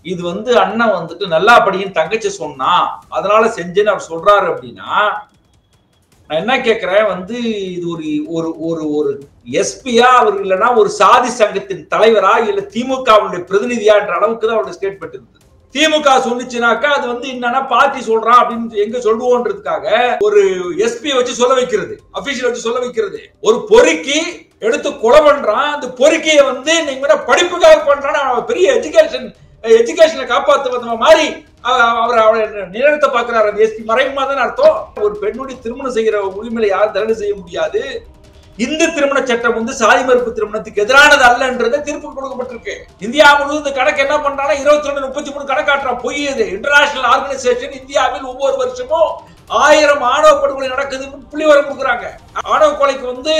இது வந்து அண்ணன் வந்துட்டு நல்லா படியும் தங்கச்சி சொன்னா அதனால செஞ்சேன்னு அவர் சொல்றாரு அப்படின்னா நான் என்ன கேட்கிறேன் வந்து இது ஒரு ஒரு ஒரு எஸ்பியா அவர் இல்லைன்னா ஒரு சாதி சங்கத்தின் தலைவரா இல்ல திமுகவுடைய பிரதிநிதியா என்ற அளவுக்கு தான் அவருடைய ஸ்டேட்மெண்ட் இருந்தது. திமுக சொன்னிச்சுனாக்கா அது வந்து என்னன்னா பார்ட்டி சொல்றான் அப்படின்னு எங்க சொல்லுவோன்றதுக்காக ஒரு எஸ்பி வச்சு சொல்ல வைக்கிறது, அபிஷியல் வச்சு சொல்ல வைக்கிறது. ஒரு பொறுக்கி எடுத்து கொலை பண்றான், அந்த பொறுக்கியை வந்து நீங்க படிப்புக்காக பண்றான், பெரிய எஜுகேஷனை காப்பாற்ற மாதிரி அவரை நிலைநிறுத்த பாக்குறாரு. எஸ்பி மறைமுகமா தான் அர்த்தம். ஒரு பெண்ணுடைய திருமணம் செய்கிற உரிமையில யாரும் தடை செய்ய முடியாது. இந்து திருமண சட்டம் வந்து சாதி மறுப்பு திருமணத்துக்கு எதிரானது அல்லன்றது தீர்ப்பு கொடுக்கப்பட்டிருக்கு. இந்தியா முழுவதும் இந்த கணக்கு என்ன பண்றாங்க, 22-33 கணக்காட்டுறான். பொய் இது. இன்டர்நேஷனல் ஆர்கனைசேஷன் இந்தியாவில் ஒவ்வொரு வருஷமும் 1000 ஆணவ படுகொலை நடக்குதுன்னு புள்ளிவரம் கொடுக்குறாங்க. ஆணவ கொலைக்கு வந்து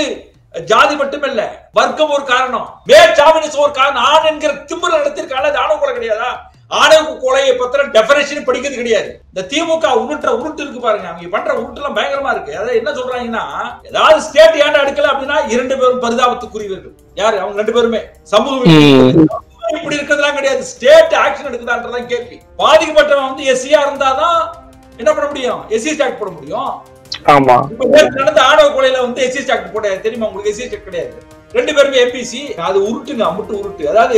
ஜாதி மட்டுமில்ல, வர்க்கம் ஒரு காரணம், வேற்றாமினிசம் ஒரு காரணம். ஆண் என்கிற திமிர நடத்திருக்காங்க, அது ஆணவ கொலை கிடையாதா? ஆணவ கொலையை பத்திர டெபினிஷன் படிக்கிறது கிடையாது. இந்த திமுக உருட்டு இருக்கு பாருங்க, அவங்க பண்ற உருட்டு எல்லாம் பயங்கரமா இருக்கு. அதாவது என்ன சொல்றாங்கன்னா, ஏதாவது ஸ்டேட் ஏன்டா எடுக்கல அப்படின்னா 2 பேரும் பரிதாபத்துக்குரியவர்கள். யாரு? அவங்க 2 பேருமே சமூகம் இப்படி இருக்கிறதுலாம் கிடையாது. ஸ்டேட் ஆக்ஷன் எடுக்குதான்றதான் கேள்வி. பாதிக்கப்பட்டவன் வந்து எஸ்சியா இருந்தாதான் என்ன பண்ண முடியும்? எஸ்சி ஸ்டாக் போட முடியும். ஆமா, நடந்த ஆணவ கொலையில வந்து எஸ்சி ஸ்டாக் போட தெரியுமா உங்களுக்கு? எஸ்சி ஸ்டாக் கிடையாது. 2 பேருமே எம்பிசி. அது உருட்டுங்க, அமுட்டு உருட்டு. அதாவது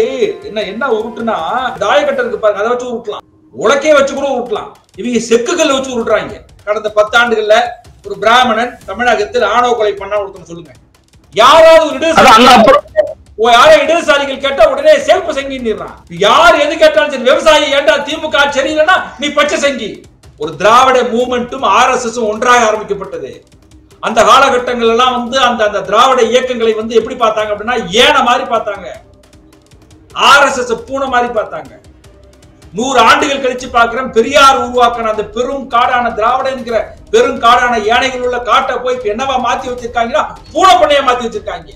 என்ன உருட்டுனா, தாயக்கட்டருக்கு பாருங்க, அதை வச்சு உருட்டலாம், உலக்கையே வச்சு கூட உருட்டலாம். இவங்க செக்குகள் வச்சு உருட்டுறாங்க. கடந்த 10 ஆண்டுகள்ல ஒரு பிராமணன் தமிழகத்தில் ஆணவ கொலை பண்ணா ஒருத்தன் சொல்லுங்க. யாராவது இடதுசாரிகள் கேட்டா உடனே சேப்பு சங்கின்றான். யார் எது கேட்டாலும் சரி, விவசாயி ஏண்டா திமுக சரியில்லைன்னா நீ பச்சை சங்கி. ஒரு திராவிட மூவ்மெண்ட்டும் RSS ஒன்றாக ஆரம்பிக்கப்பட்டது. அந்த காலகட்டங்கள் எல்லாம் வந்து அந்த திராவிட இயக்கங்களை வந்து எப்படி பார்த்தாங்க அப்படின்னா, ஏன மாதிரி பார்த்தாங்க. RSS பூனை மாதிரி பார்த்தாங்க. 100 ஆண்டுகள் கழிச்சு பார்க்கிறேன், பெரியார் உருவாக்கின அந்த பெரும் காடான திராவிட என்கிற பெரும் காடான யானைகள் உள்ள காட்டை போய் என்னவா மாத்தி வச்சிருக்காங்கன்னா, பூனை பண்ணைய மாத்தி வச்சிருக்காங்க.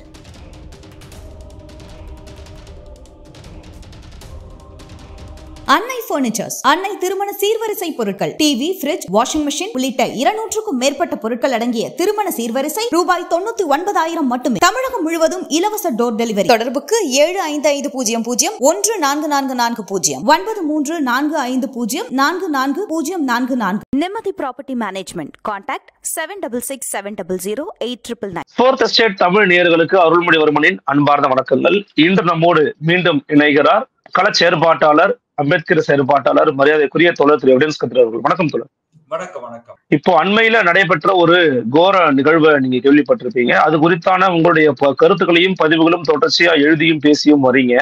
அன்னை பர்னிச்சர்ஸ், அன்னை திருமண சீர்வரிசை பொருட்கள், டிவி, ஃபிரிட்ஜ், வாஷிங் மெஷின் உள்ளிட்ட 200க்கும் மேற்பட்ட பொருட்கள் அடங்கிய திருமண சீர்வரிசை ரூபாய் 99,000 மட்டுமே. தமிழகம் முழுவதும் இலவச டோர் டெலிவரி. தொடர்புக்கு 7550044440 9345044044. நிம்மதி property management. Contact 7667008999. Fourth estate Tamil நேயர்களுக்கு அருள்மொழிவர்மனின் அன்பார்ந்த வணக்கங்கள். இன்று நம்மோடு மீண்டும் இணைகிறார் கள செயற்பாட்டாளர், அம்பேத்கர் செயற்பாட்டாளர், மரியாதைக்குரிய தோழர் திரு எவிடன்ஸ் கதிர் அவர்கள். வணக்கம் தோழர். வணக்கம். வணக்கம். இப்போ அண்மையில நடைபெற்ற ஒரு கோர நிகழ்வை நீங்க கேள்விப்பட்டிருப்பீங்க. அது குறித்தான உங்களுடைய கருத்துக்களையும் பதிவுகளும் தொடர்ச்சியா எழுதியும் பேசியும் வரீங்க.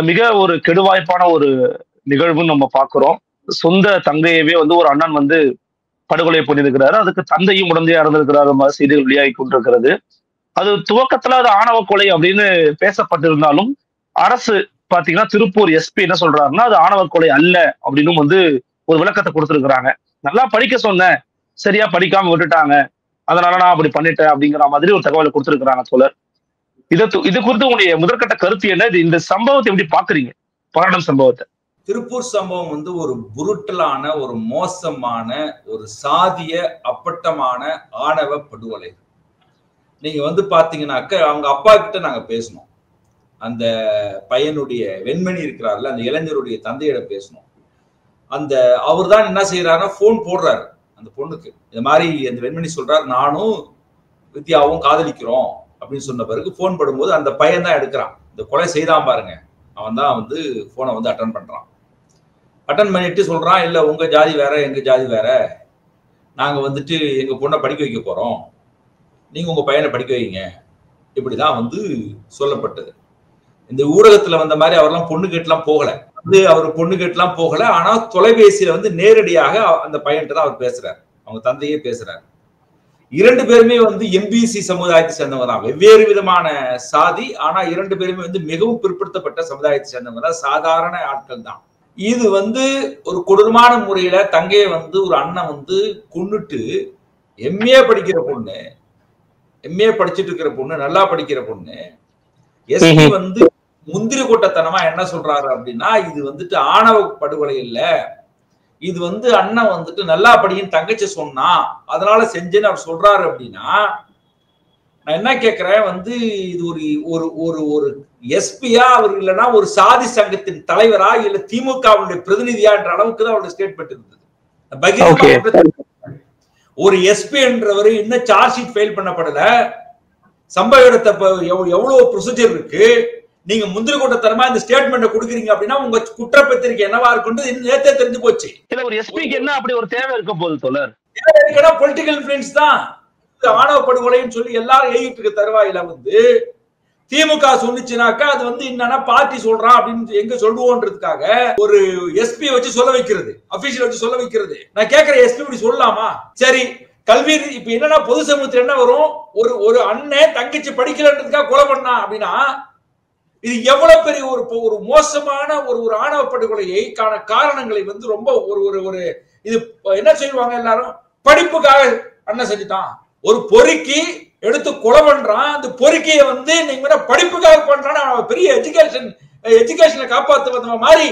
மிக ஒரு கெடுவாய்ப்பான ஒரு நிகழ்வுன்னு நம்ம பாக்குறோம். சொந்த தங்கையவே வந்து ஒரு அண்ணன் வந்து படுகொலை பண்ணியிருக்கிறாரு. அதுக்கு தந்தையும் உடந்தையா இருந்திருக்கிறாரு. செய்திகள் வெளியாகி கொண்டிருக்கிறது. அது துவக்கத்துல அது ஆணவ கொலை அப்படின்னு பேசப்பட்டிருந்தாலும் அரசு பாத்தீங்கன்னா திருப்பூர் எஸ்பி என்ன சொல்றாருன்னா, அது ஆணவ கொலை அல்ல அப்படின்னு வந்து ஒரு விளக்கத்தை கொடுத்திருக்கிறாங்க. நல்லா படிக்க சொன்னேன், சரியா படிக்காம விட்டுட்டாங்க, அதனால நான் அப்படி பண்ணிட்டேன் அப்படிங்கிற மாதிரி ஒரு தகவலை கொடுத்திருக்கிறாங்க தோழர். இது குறித்து உங்களுடைய முதற்கட்ட கருத்து என்ன? இந்த சம்பவத்தை எப்படி பாக்குறீங்க? பல்லடம் சம்பவத்தை. திருப்பூர் சம்பவம் வந்து ஒரு புருட்டலான, ஒரு மோசமான, ஒரு சாதிய அப்பட்டமான ஆணவ படுகொலை. நீங்க வந்து பாத்தீங்கன்னாக்க அவங்க அப்பா கிட்ட நாங்க பேசணும். அந்த பையனுடைய வெண்மணி இருக்கிறார்ல, அந்த இளைஞருடைய தந்தையிடம் பேசணும். அவர் தான் என்ன செய்யறாருன்னா, போன் போடுறாரு அந்த பொண்ணுக்கு. இந்த மாதிரி அந்த வெண்மணி சொல்றாரு, நானும் வித்யாவும் காதலிக்கிறோம் அப்படின்னு சொன்ன பிறகு போன் படும்போது அந்த பையன் தான் எடுக்கிறான். இந்த கொலை செய்தான் பாருங்க, அவன் தான் வந்து போனை வந்து அட்டன் பண்றான். அட்டன் பண்ணிட்டு சொல்றான், இல்ல உங்க ஜாதி வேற, எங்க ஜாதி வேற, நாங்க வந்துட்டு எங்க பொண்ணை படிக்க வைக்க போறோம், நீங்க உங்க பையனை படிக்க வைங்க, இப்படிதான் வந்து சொல்லப்பட்டது. இந்த ஊடகத்துல வந்த மாதிரி அவர்லாம் பொண்ணு கேட்டுலாம் போகல, அவர் பொண்ணு கேட்டுலாம் போகல. ஆனா தொலைபேசியில வந்து நேரடியாக அந்த பையன்ட்டு தான் அவர் பேசுறாரு, அவங்க தந்தையே பேசுறாரு. 2 பேருமே வந்து எம்பிசி சமுதாயத்தை சேர்ந்தவங்க தான், வெவ்வேறு விதமான சாதி. ஆனா 2 பேருமே வந்து மிகவும் பிற்படுத்தப்பட்ட சமுதாயத்தை சேர்ந்தவங்க தான், சாதாரண ஆட்கள் தான். இது வந்து ஒரு கொடூரமான முறையில தங்கையை வந்து ஒரு அண்ணன் வந்து கொன்னுட்டு, எம்ஏ படிக்கிற பொண்ணு, எம்ஏ படிச்சுட்டு இருக்கிற பொண்ணு, நல்லா படிக்கிற பொண்ணு, எஸ்பி வந்து முந்திரி கூட்டத்தனமா என்ன சொல்றாரு அப்படின்னா, இது வந்துட்டு ஆணவ படுகொலை இல்ல, இது வந்து அண்ணன் வந்துட்டு நல்லா படியும் தங்கச்சி சொன்னா அதனால செஞ்சேன்னு அவர் சொல்றாரு அப்படின்னா, நான் என்ன கேட்கிறேன் வந்து இது ஒரு ஒரு ஒரு ஒரு எஸ்பியா அவர் இல்லைன்னா ஒரு சாதி சங்கத்தின் தலைவரா இல்ல திமுகவுடைய பிரதிநிதியான்ற அளவுக்கு தான் அவருடைய ஸ்டேட்மெண்ட் இருந்தது. ஒரு எஸ்பி என்றவர் இன்னும் சார்ஜ் ஷீட் ஃபைல் பண்ணப்படல, சம்பவ இடத்தை எவ்வளவு ப்ரொசீஜர் இருக்கு, நீங்க முந்திரி கூட்டத்தனமா இந்த ஸ்டேட்மெண்ட் கொடுக்குறீங்க அப்படின்னா உங்க குற்றப்பத்திரிக்கை என்னவா இருக்குன்னு நேத்தே தெரிஞ்சு போச்சு. ஒரு எஸ்பிக்கு என்ன அப்படி ஒரு தேவை இருக்க போகுது தோழர்? பொலிட்டிக்கல் இன்ஃப்ளூயன்ஸ் தான் ஆணவ படுகொலைன்னு சொல்லி எல்லாரும் எழுதிட்டு இருக்க தருவாயில வந்து திமுக சொன்னிச்சுனாக்கா அது வந்து என்னன்னா பார்ட்டி சொல்றான் அப்படின்னு எங்க சொல்லுவோன்றதுக்காக ஒரு எஸ்பி வச்சு சொல்ல வைக்கிறது, அபிஷியல் வச்சு சொல்ல வைக்கிறது. நான் கேட்கிறேன், எஸ்பி இப்படி சொல்லலாமா? சரி, கல்வி இப்ப என்னன்னா பொது சமூகத்தில் என்ன வரும், ஒரு அண்ணன் தங்கச்சி படிக்கலன்றதுக்காக கொலை பண்ணா அப்படின்னா இது எவ்வளவு பெரிய ஒரு மோசமான ஒரு ஆணவ படுகொலைக்கான காரணங்களை வந்து ரொம்ப ஒரு இது என்ன செய்வாங்க எல்லாரும், படிப்புக்காக அண்ணன் செஞ்சுட்டான், ஒரு பொறுக்கி எடுத்து கொலை பண்றான், அந்த பொறுக்கிய வந்து நீங்க படிப்புக்காக பண்றான், பெரிய எஜுகேஷனை காப்பாத்து வந்த மாதிரி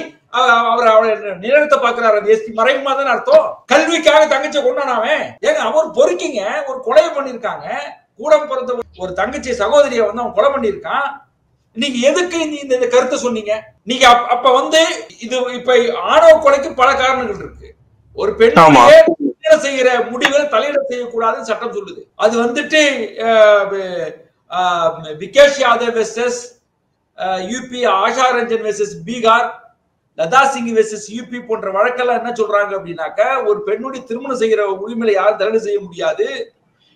அவரை நிலைநிறுத்த பாக்குறாரு. அந்த எஸ்பி மறைமுகமா தானே அர்த்தம். கல்விக்காக தங்கச்சியை கொண்டானவன் ஏங்க, அவர் பொறுக்கிங்க ஒரு கொலையை பண்ணிருக்காங்க, கூட பிறந்த ஒரு தங்கச்சி சகோதரியை வந்து அவன் கொலை பண்ணிருக்கான். நீங்க எதுக்கு இந்த கருத்தை சொன்னீங்க? நீங்க அப்ப வந்து இது இப்ப ஆணவ கொலைக்கு பல காரணங்கள் இருக்கு. ஒரு பெண்ணுடைய செய்கிற முடிவுகளை தலையிட செய்யக்கூடாதுன்னு சட்டம் சொல்லுது. அது வந்துட்டு Vikesh Yadav versus UP, Asha Ranjan versus Bihar, Lata Singh versus UP போன்ற வழக்கெல்லாம் என்ன சொல்றாங்க அப்படின்னாக்க, ஒரு பெண்ணுடைய திருமணம் செய்கிற உரிமையை யாரும் தலையிட செய்ய முடியாது,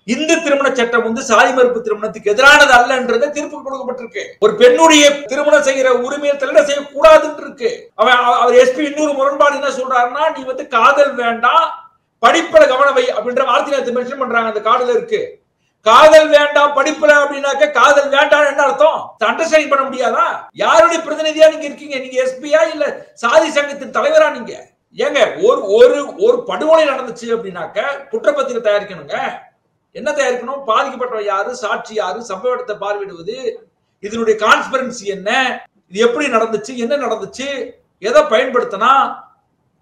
இந்து திருமண சட்டம் வந்து சாதி மறுப்பு திருமணத்துக்கு எதிரானது அல்லன்றத தீர்ப்பு கொடுக்கப்பட்டிருக்கு. ஒரு பெண்ணுடைய திருமணம் செய்கிற உரிமையை தலையிட செய்யக்கூடாதுன்னு இருக்கு. அவர் எஸ்பி இன்னொரு முரண்பாடு என்ன சொல்றாருன்னா, நீ வந்து காதல் வேண்டாம் படிப்புல கவனம் வை அப்படின்ற வார்த்தையை மென்ஷன் பண்றாங்க. அந்த கார்டுல இருக்கு, காதல் வேண்டாம் படிப்புல அப்படின்னாக்க காதல் வேண்டாம் என்ன அர்த்தம்? அண்டர்ஸ்டாண்டிங் பண்ண முடியாதா? யாருடைய பிரதிநிதியா நீங்க இருக்கீங்க? நீங்க எஸ்பியா இல்ல சாதி சங்கத்தின் தலைவரா? நீங்க ஏங்க ஒரு படுகொலை நடந்துச்சு அப்படின்னாக்க குற்றப்பத்திரிகை தயாரிக்கணுங்க. என்ன தயாரிக்கணும்? பாதிக்கப்பட்ட யாரு, சாட்சி யாரு, சம்பவ இடத்தை பார்வையிடுவது, இதனுடைய கான்ஸ்பரன்சி என்ன, இது எப்படி நடந்துச்சு, என்ன நடந்துச்சு, எதை பயன்படுத்தினா,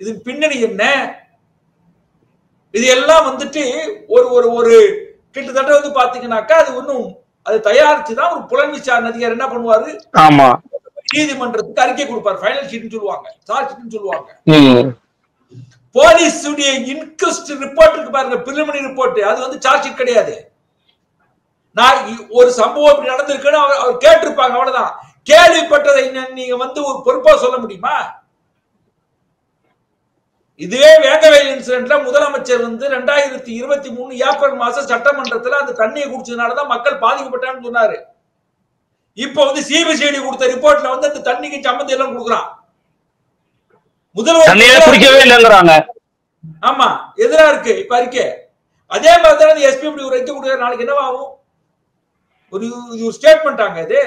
இது பின்னணி என்ன, இது எல்லாம் வந்துட்டு ஒரு கிட்டத்தட்ட வந்து பாத்தீங்கன்னாக்கா அது ஒன்னும் அது தயாரிச்சுதான் ஒரு புலன் விசாரணை அதிகாரி என்ன பண்ணுவாரு, நீதிமன்றத்துக்கு அறிக்கை கொடுப்பாரு. ஃபைனல் ஷீட்னு சொல்லுவாங்க, சார்ஜ் ஷீட்னு சொல்லுவாங்க. போலீஸ் இன்கொஸ்ட் ரிப்போர்ட் இருக்கு பாருங்க, பிரிலிமினரி ரிப்போர்ட், அது வந்து சார்ஜ் ஷீட் கிடையாது. நான் ஒரு சம்பவம் இப்படி நடந்திருக்குன்னு அவர் கேட்டிருப்பாங்க, அவ்வளவுதான். கேள்விப்பட்டதை நீங்க வந்து ஒரு பொறுப்பா சொல்ல முடியுமா? இதுவே வேங்கவேல் இன்சிடென்ட்ல முதலமைச்சர் வந்து 2023 ஏப்ரல் மாசம் சட்டமன்றத்துல அந்த தண்ணியை குடிச்சதுனாலதான் மக்கள் பாதிக்கப்பட்டான்னு சொன்னாரு. இப்ப வந்து சிபிசிஐடி கொடுத்த ரிப்போர்ட்ல வந்து அந்த தண்ணிக்கு சம்மந்தம் எல்லாம் கொடுக்குறான். முதல்வர் ஆமா எதிரா இருக்கு இப்ப அறிக்கை. அதே மாதிரிதான் எஸ்பி இப்படி ஒரு அறிக்கை கொடுக்குற, நாளைக்கு என்னவாகும்? ஒரு ஸ்டேட்மெண்ட் ஆங்க இது.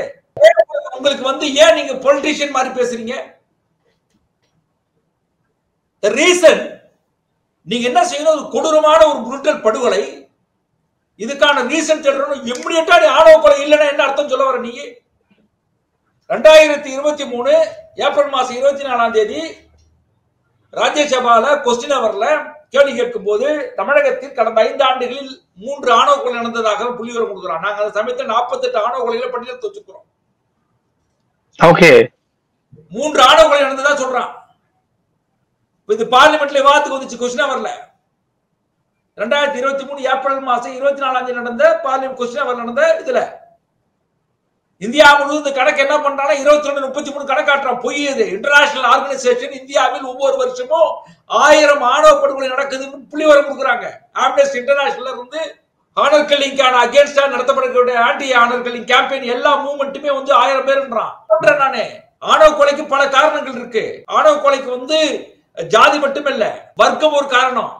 உங்களுக்கு வந்து ஏன் நீங்க பொலிட்டீஷியன் மாதிரி பேசுறீங்க? ரீசன் நீங்க என்ன செய்யணும்? ஒரு கொடூரமான ஒரு புரூட்டல் படுகொலை, இதுக்கான ரீசன் தேடணும். இம்மிடியட்டா ஆணவ கொலை இல்லைன்னா என்ன அர்த்தம் சொல்ல வர? நீங்க 2023 ஏப்ரல் மாசம் 24ஆம் தேதி ராஜ்யசபால கொஸ்டின் அவர்ல கேள்வி கேட்கும் போது தமிழகத்தில் கடந்த 5 ஆண்டுகளில் 3 ஆணவ கொலை நடந்ததாக புள்ளிவிவரம் கொடுக்கிறோம். நாங்க அந்த சமயத்தில் 48 ஆணவ கொலைகளை பட்டியல் வச்சிருக்கிறோம். 3 ஆணவ கொலை நடந்ததா சொல்றான். இது பார்லிமெண்ட்ல விவாதத்துக்கு வந்துச்சு, கொஸ்டின் அவர்ல 2023 ஏப்ரல் மாசம் 24ஆம் தேதி நடந்த பார்லிமெண்ட் கொஸ்டின் அவர் நடந்த இதுல இந்தியா முழுவதும் இந்த கணக்கு என்ன பண்றாங்க? 22-33 கணக்காட்டுறான். பொய். இது இன்டர்நேஷனல் ஆர்கனைசேஷன் இந்தியாவில் ஒவ்வொரு வருஷமும் 1000 ஆணவ படுகொலை நடக்குதுன்னு புள்ளிவிவரம் கொடுக்குறாங்க. ஆம்னஸ்டி இன்டர்நேஷனல் இருந்து ஆனர் கில்லிங்கான அகேன்ஸ்டா நடத்தப்படக்கூடிய ஆன்டி ஆனர் கில்லிங் கேம்பெயின் எல்லா மூவ்மெண்ட்டுமே வந்து 1000 பேர்ன்றான். நானே ஆணவ கொலைக்கு பல காரணங்கள் இருக்கு. ஆணவ கொலைக்கு வந்து ஜாதி மட்டுமில்ல, வர்க்கம் ஒரு காரணம்,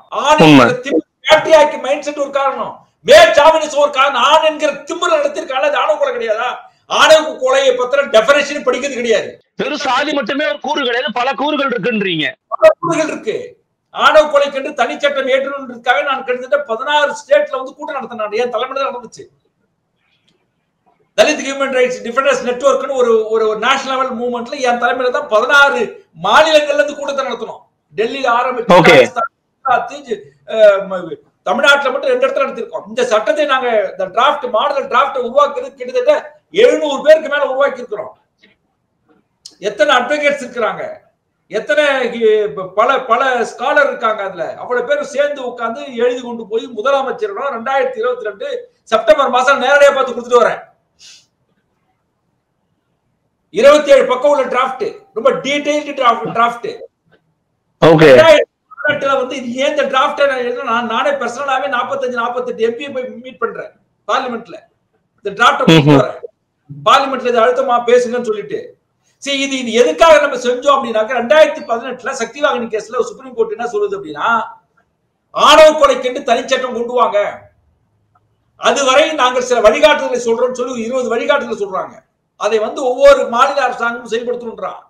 மைண்ட் செட் ஒரு காரணம், மேற்சாமினிசம் ஒரு காரணம். ஆண் என்கிற திமிர நடத்திருக்காங்க. அது ஆணவ கொலை கிடையாதா? ஆணவ கொலையை பத்திர டெஃபினிஷன் படிக்கிறது கிடையாது. வெறும் சாதி மட்டுமே ஒரு கூறு கிடையாது, பல கூறுகள் இருக்குன்றீங்க. பல கூறுகள் இருக்கு. ஆணவ கொலைக்கு என்று தனிச்சட்டம் ஏற்றணுன்றதுக்காக நான் கிட்டத்தட்ட 16 ஸ்டேட்ல வந்து கூட்டம் நடத்தினேன். என் தலைமையில நடந்துச்சு. தலித் ஹியூமன் ரைட்ஸ் டிஃபெண்டர்ஸ் நெட்வொர்க்னு ஒரு நேஷனல் லெவல் மூவ்மெண்ட்ல என் தலைமையில தான் 16 மாநிலங்கள்ல இருந்து கூட்டத்தை நடத்தணும். டெல்லியில ஆரம்பிச்சு தமிழ்நாட்டில் மட்டும் 2 இடத்துல நடத்திருக்கோம். இந்த சட்டத்தை நாங்க இந்த டிராஃப்ட் மாடல் டிராஃப்ட் உருவாக்குறது கிட்டத்தட்ட 700 பேருக்கு மேல உருவாக்கி இருக்கிறோம். எத்தனை அட்வொகேட்ஸ் இருக்கிறாங்க, எத்தனை பல பல ஸ்காலர் இருக்காங்க, அதுல அவ்வளவு பேரும் சேர்ந்து உட்கார்ந்து எழுதி கொண்டு போய் முதலமைச்சரிடம் 2022 செப்டம்பர் மாசம் நேரடியா பார்த்து கொடுத்துட்டு வரேன். 27 பக்கம் உள்ள டிராஃப்ட், ரொம்ப டீடைல்டு டிராஃப்ட். ஓகே, வந்து இது ஏன் இந்த டிராஃப்ட் நானே பர்சனலாவே 45-48 எம்பி போய் மீட் பண்றேன் பார்லிமெண்ட்ல. இந்த டிராஃப்ட் கொடுத்து வரேன், பார்லிமெண்ட்ல இது அழுத்தமா பேசுங்கன்னு சொல்லிட்டு. சரி, இது எதுக்காக நம்ம செஞ்சோம் அப்படின்னாக்க 2018 சக்திவாகினி கேஸ்ல சுப்ரீம் கோர்ட் என்ன சொல்லுது அப்படின்னா, ஆணவ கொலைக்கு தனிச்சட்டம் கொண்டு வாங்க, அதுவரை நாங்கள் சில வழிகாட்டுதலை சொல்றோம் சொல்லி 20 வழிகாட்டுதலை சொல்றாங்க. அதை வந்து ஒவ்வொரு மாநில அரசாங்கமும் செயல்படுத்தணும்ன்றான்.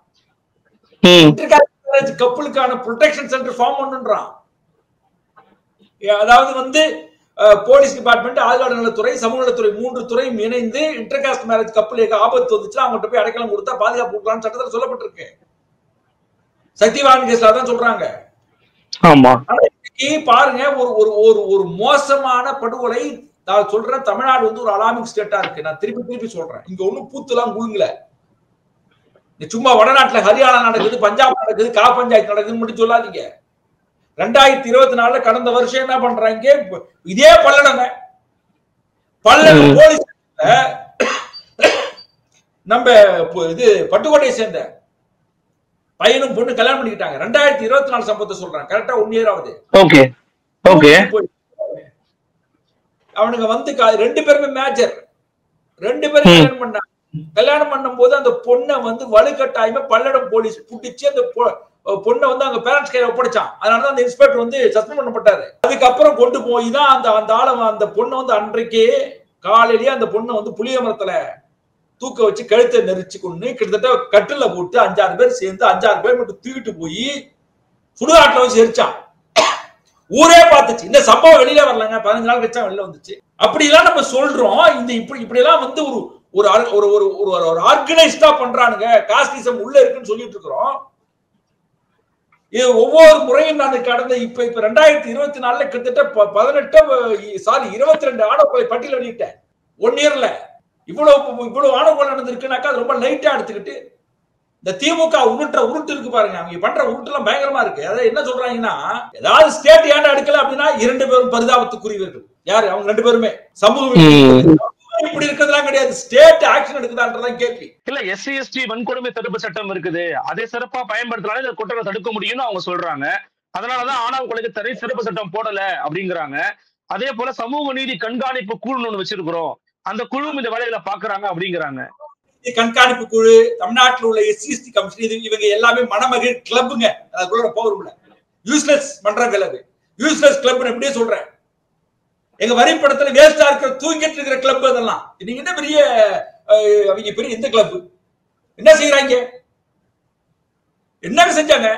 கப்பலுக்கான ப்ரொடெக்ஷன் சென்டர் ஃபார்ம் பண்ணுன்றான். அதாவது வந்து போலீஸ் டிபார்ட்மெண்ட், ஆழ்வார் நலத்துறை, சமூக நலத்துறை 3 துறையும் இணைந்து இன்டர்காஸ்ட் மேரேஜ் கப்பல் ஆபத்து வந்துச்சுன்னா அவங்கள்ட்ட போய் அடைக்கலம் கொடுத்தா பாதுகாப்பு கொடுக்கலாம்னு சட்டத்தில் சொல்லப்பட்டிருக்கு. சக்திவாகன் கேஸ்ல தான் சொல்றாங்க. ஆமா, பாருங்க, ஒரு மோசமான படுகொலை. நான் சொல்றேன், தமிழ்நாடு வந்து ஒரு அலாமிக் ஸ்டேட்டா இருக்கு. நான் திருப்பி சொல்றேன், இங்க ஒண்ணும் பூத்துலாம் குழுங்கல. சும்மா வடநாட்டுல ஹரியானா நடக்குது, பஞ்சாப் நடக்குது, கா பஞ்சாயத்து நடக்குதுன்னு மட்டும் சொல்லாதீங்க. 2024 கடந்த வருஷம் என்ன பண்றாங்க, இதே பல்லடம் போலீஸ் நம்ம இது பட்டுக்கோட்டையை சேர்ந்த பையனும் பொண்ணு கல்யாணம் பண்ணிக்கிட்டாங்க. 2024 சம்பவத்தை சொல்றாங்க, கரெக்டா 1 இயர் ஆகுது. அவனுங்க வந்து 2 பேருமே மேஜர், 2 பேரும் கல்யாணம் பண்ணாங்க. கல்யாணம் பண்ணும் போது அந்த பொண்ணை வந்து வலுக்கட்டாயமா பல்லடம் போலீஸ் புடிச்சு அந்த பொண்ணை வந்து அங்க பேரண்ட்ஸ் கையில ஒப்படைச்சான். அதனாலதான் அந்த இன்ஸ்பெக்டர் வந்து சஸ்பெண்ட் பண்ணப்பட்டாரு. அதுக்கப்புறம் கொண்டு போய் தான் அந்த ஆளை அந்த பொண்ணை வந்து அன்றைக்கே காலையிலேயே அந்த பொண்ணை வந்து புளிய மரத்துல தூக்க வச்சு கழுத்தை நெரிச்சு கொண்டு கிட்டத்தட்ட கட்டில போட்டு 5-6 பேர் சேர்ந்து 5-6 பேர் மட்டும் தூக்கிட்டு போய் சுடுகாட்டில் வச்சு எரிச்சான். ஊரே பார்த்துச்சு. இந்த சம்பவம் வெளியில வரலங்க, 15 நாள் கழிச்சா வெளியில வந்துச்சு. அப்படி எல்லாம் நம்ம சொல்றோம். இந்த இப்படி எல்லாம் வந்து ஒரு ஆர்கனைஸ்டா பண்றானுங்க, காஸ்டிசம் உள்ள இருக்குன்னு சொல்லிட்டு இருக்கிறோம். இது ஒவ்வொரு முறையும் நான் கடந்த இப்ப 2024 கிட்டத்தட்ட 22 ஆணவ கொலை பட்டியல் வெளியிட்டேன் 1 இயர்ல. இவ்வளவு ஆணவ கொலை நடந்திருக்குனாக்கா ரொம்ப லைட்டா எடுத்துக்கிட்டு இந்த திமுக உருட்டு இருக்கு பாருங்க, அவங்க பண்ற உருட்டு எல்லாம் பயங்கரமா இருக்கு. அதாவது என்ன சொல்றாங்கன்னா, ஏதாவது ஸ்டேட் ஏன்டா எடுக்கல அப்படின்னா 2 பேரும் பரிதாபத்துக்குரியவர்கள். யாரு? அவங்க 2 பேருமே சமூகம் இப்படி இருக்கிறதுலாம் கிடையாது, ஸ்டேட் ஆக்ஷன் எடுக்குதான்றதான் கேள்வி. இல்ல, SC ST வன்கொடுமை தடுப்பு சட்டம் இருக்குது, அதை சிறப்பா பயன்படுத்தினாலே இந்த குற்றத்தை தடுக்க முடியும்னு அவங்க சொல்றாங்க. அதனாலதான் ஆணவ கொலைக்கு தனி சிறப்பு சட்டம் போடல அப்படிங்கிறாங்க. அதே போல சமூக நீதி கண்காணிப்பு குழு ஒண்ணு வச்சிருக்கிறோம், அந்த குழு இந்த வேலைகளை பாக்குறாங்க அப்படிங்கிறாங்க. கண்காணிப்பு குழு, தமிழ்நாட்டில் உள்ள SC ST கமிஷன், இவங்க எல்லாமே மணமகிழ் கிளப்புங்க. அதுக்குள்ள போகிறோம்ல, யூஸ்லெஸ் மன்றங்கள், அது யூஸ்லெஸ் கிளப் எப்படியே சொல்றேன். எங்க வரிப்படத்துல வேஸ்டா இருக்கிற தூங்கிட்டு இருக்கிற கிளப் அதெல்லாம். நீங்க என்ன பெரிய அவங்க பெரிய இந்த கிளப் என்ன செய்யறாங்க, என்ன செஞ்சாங்க?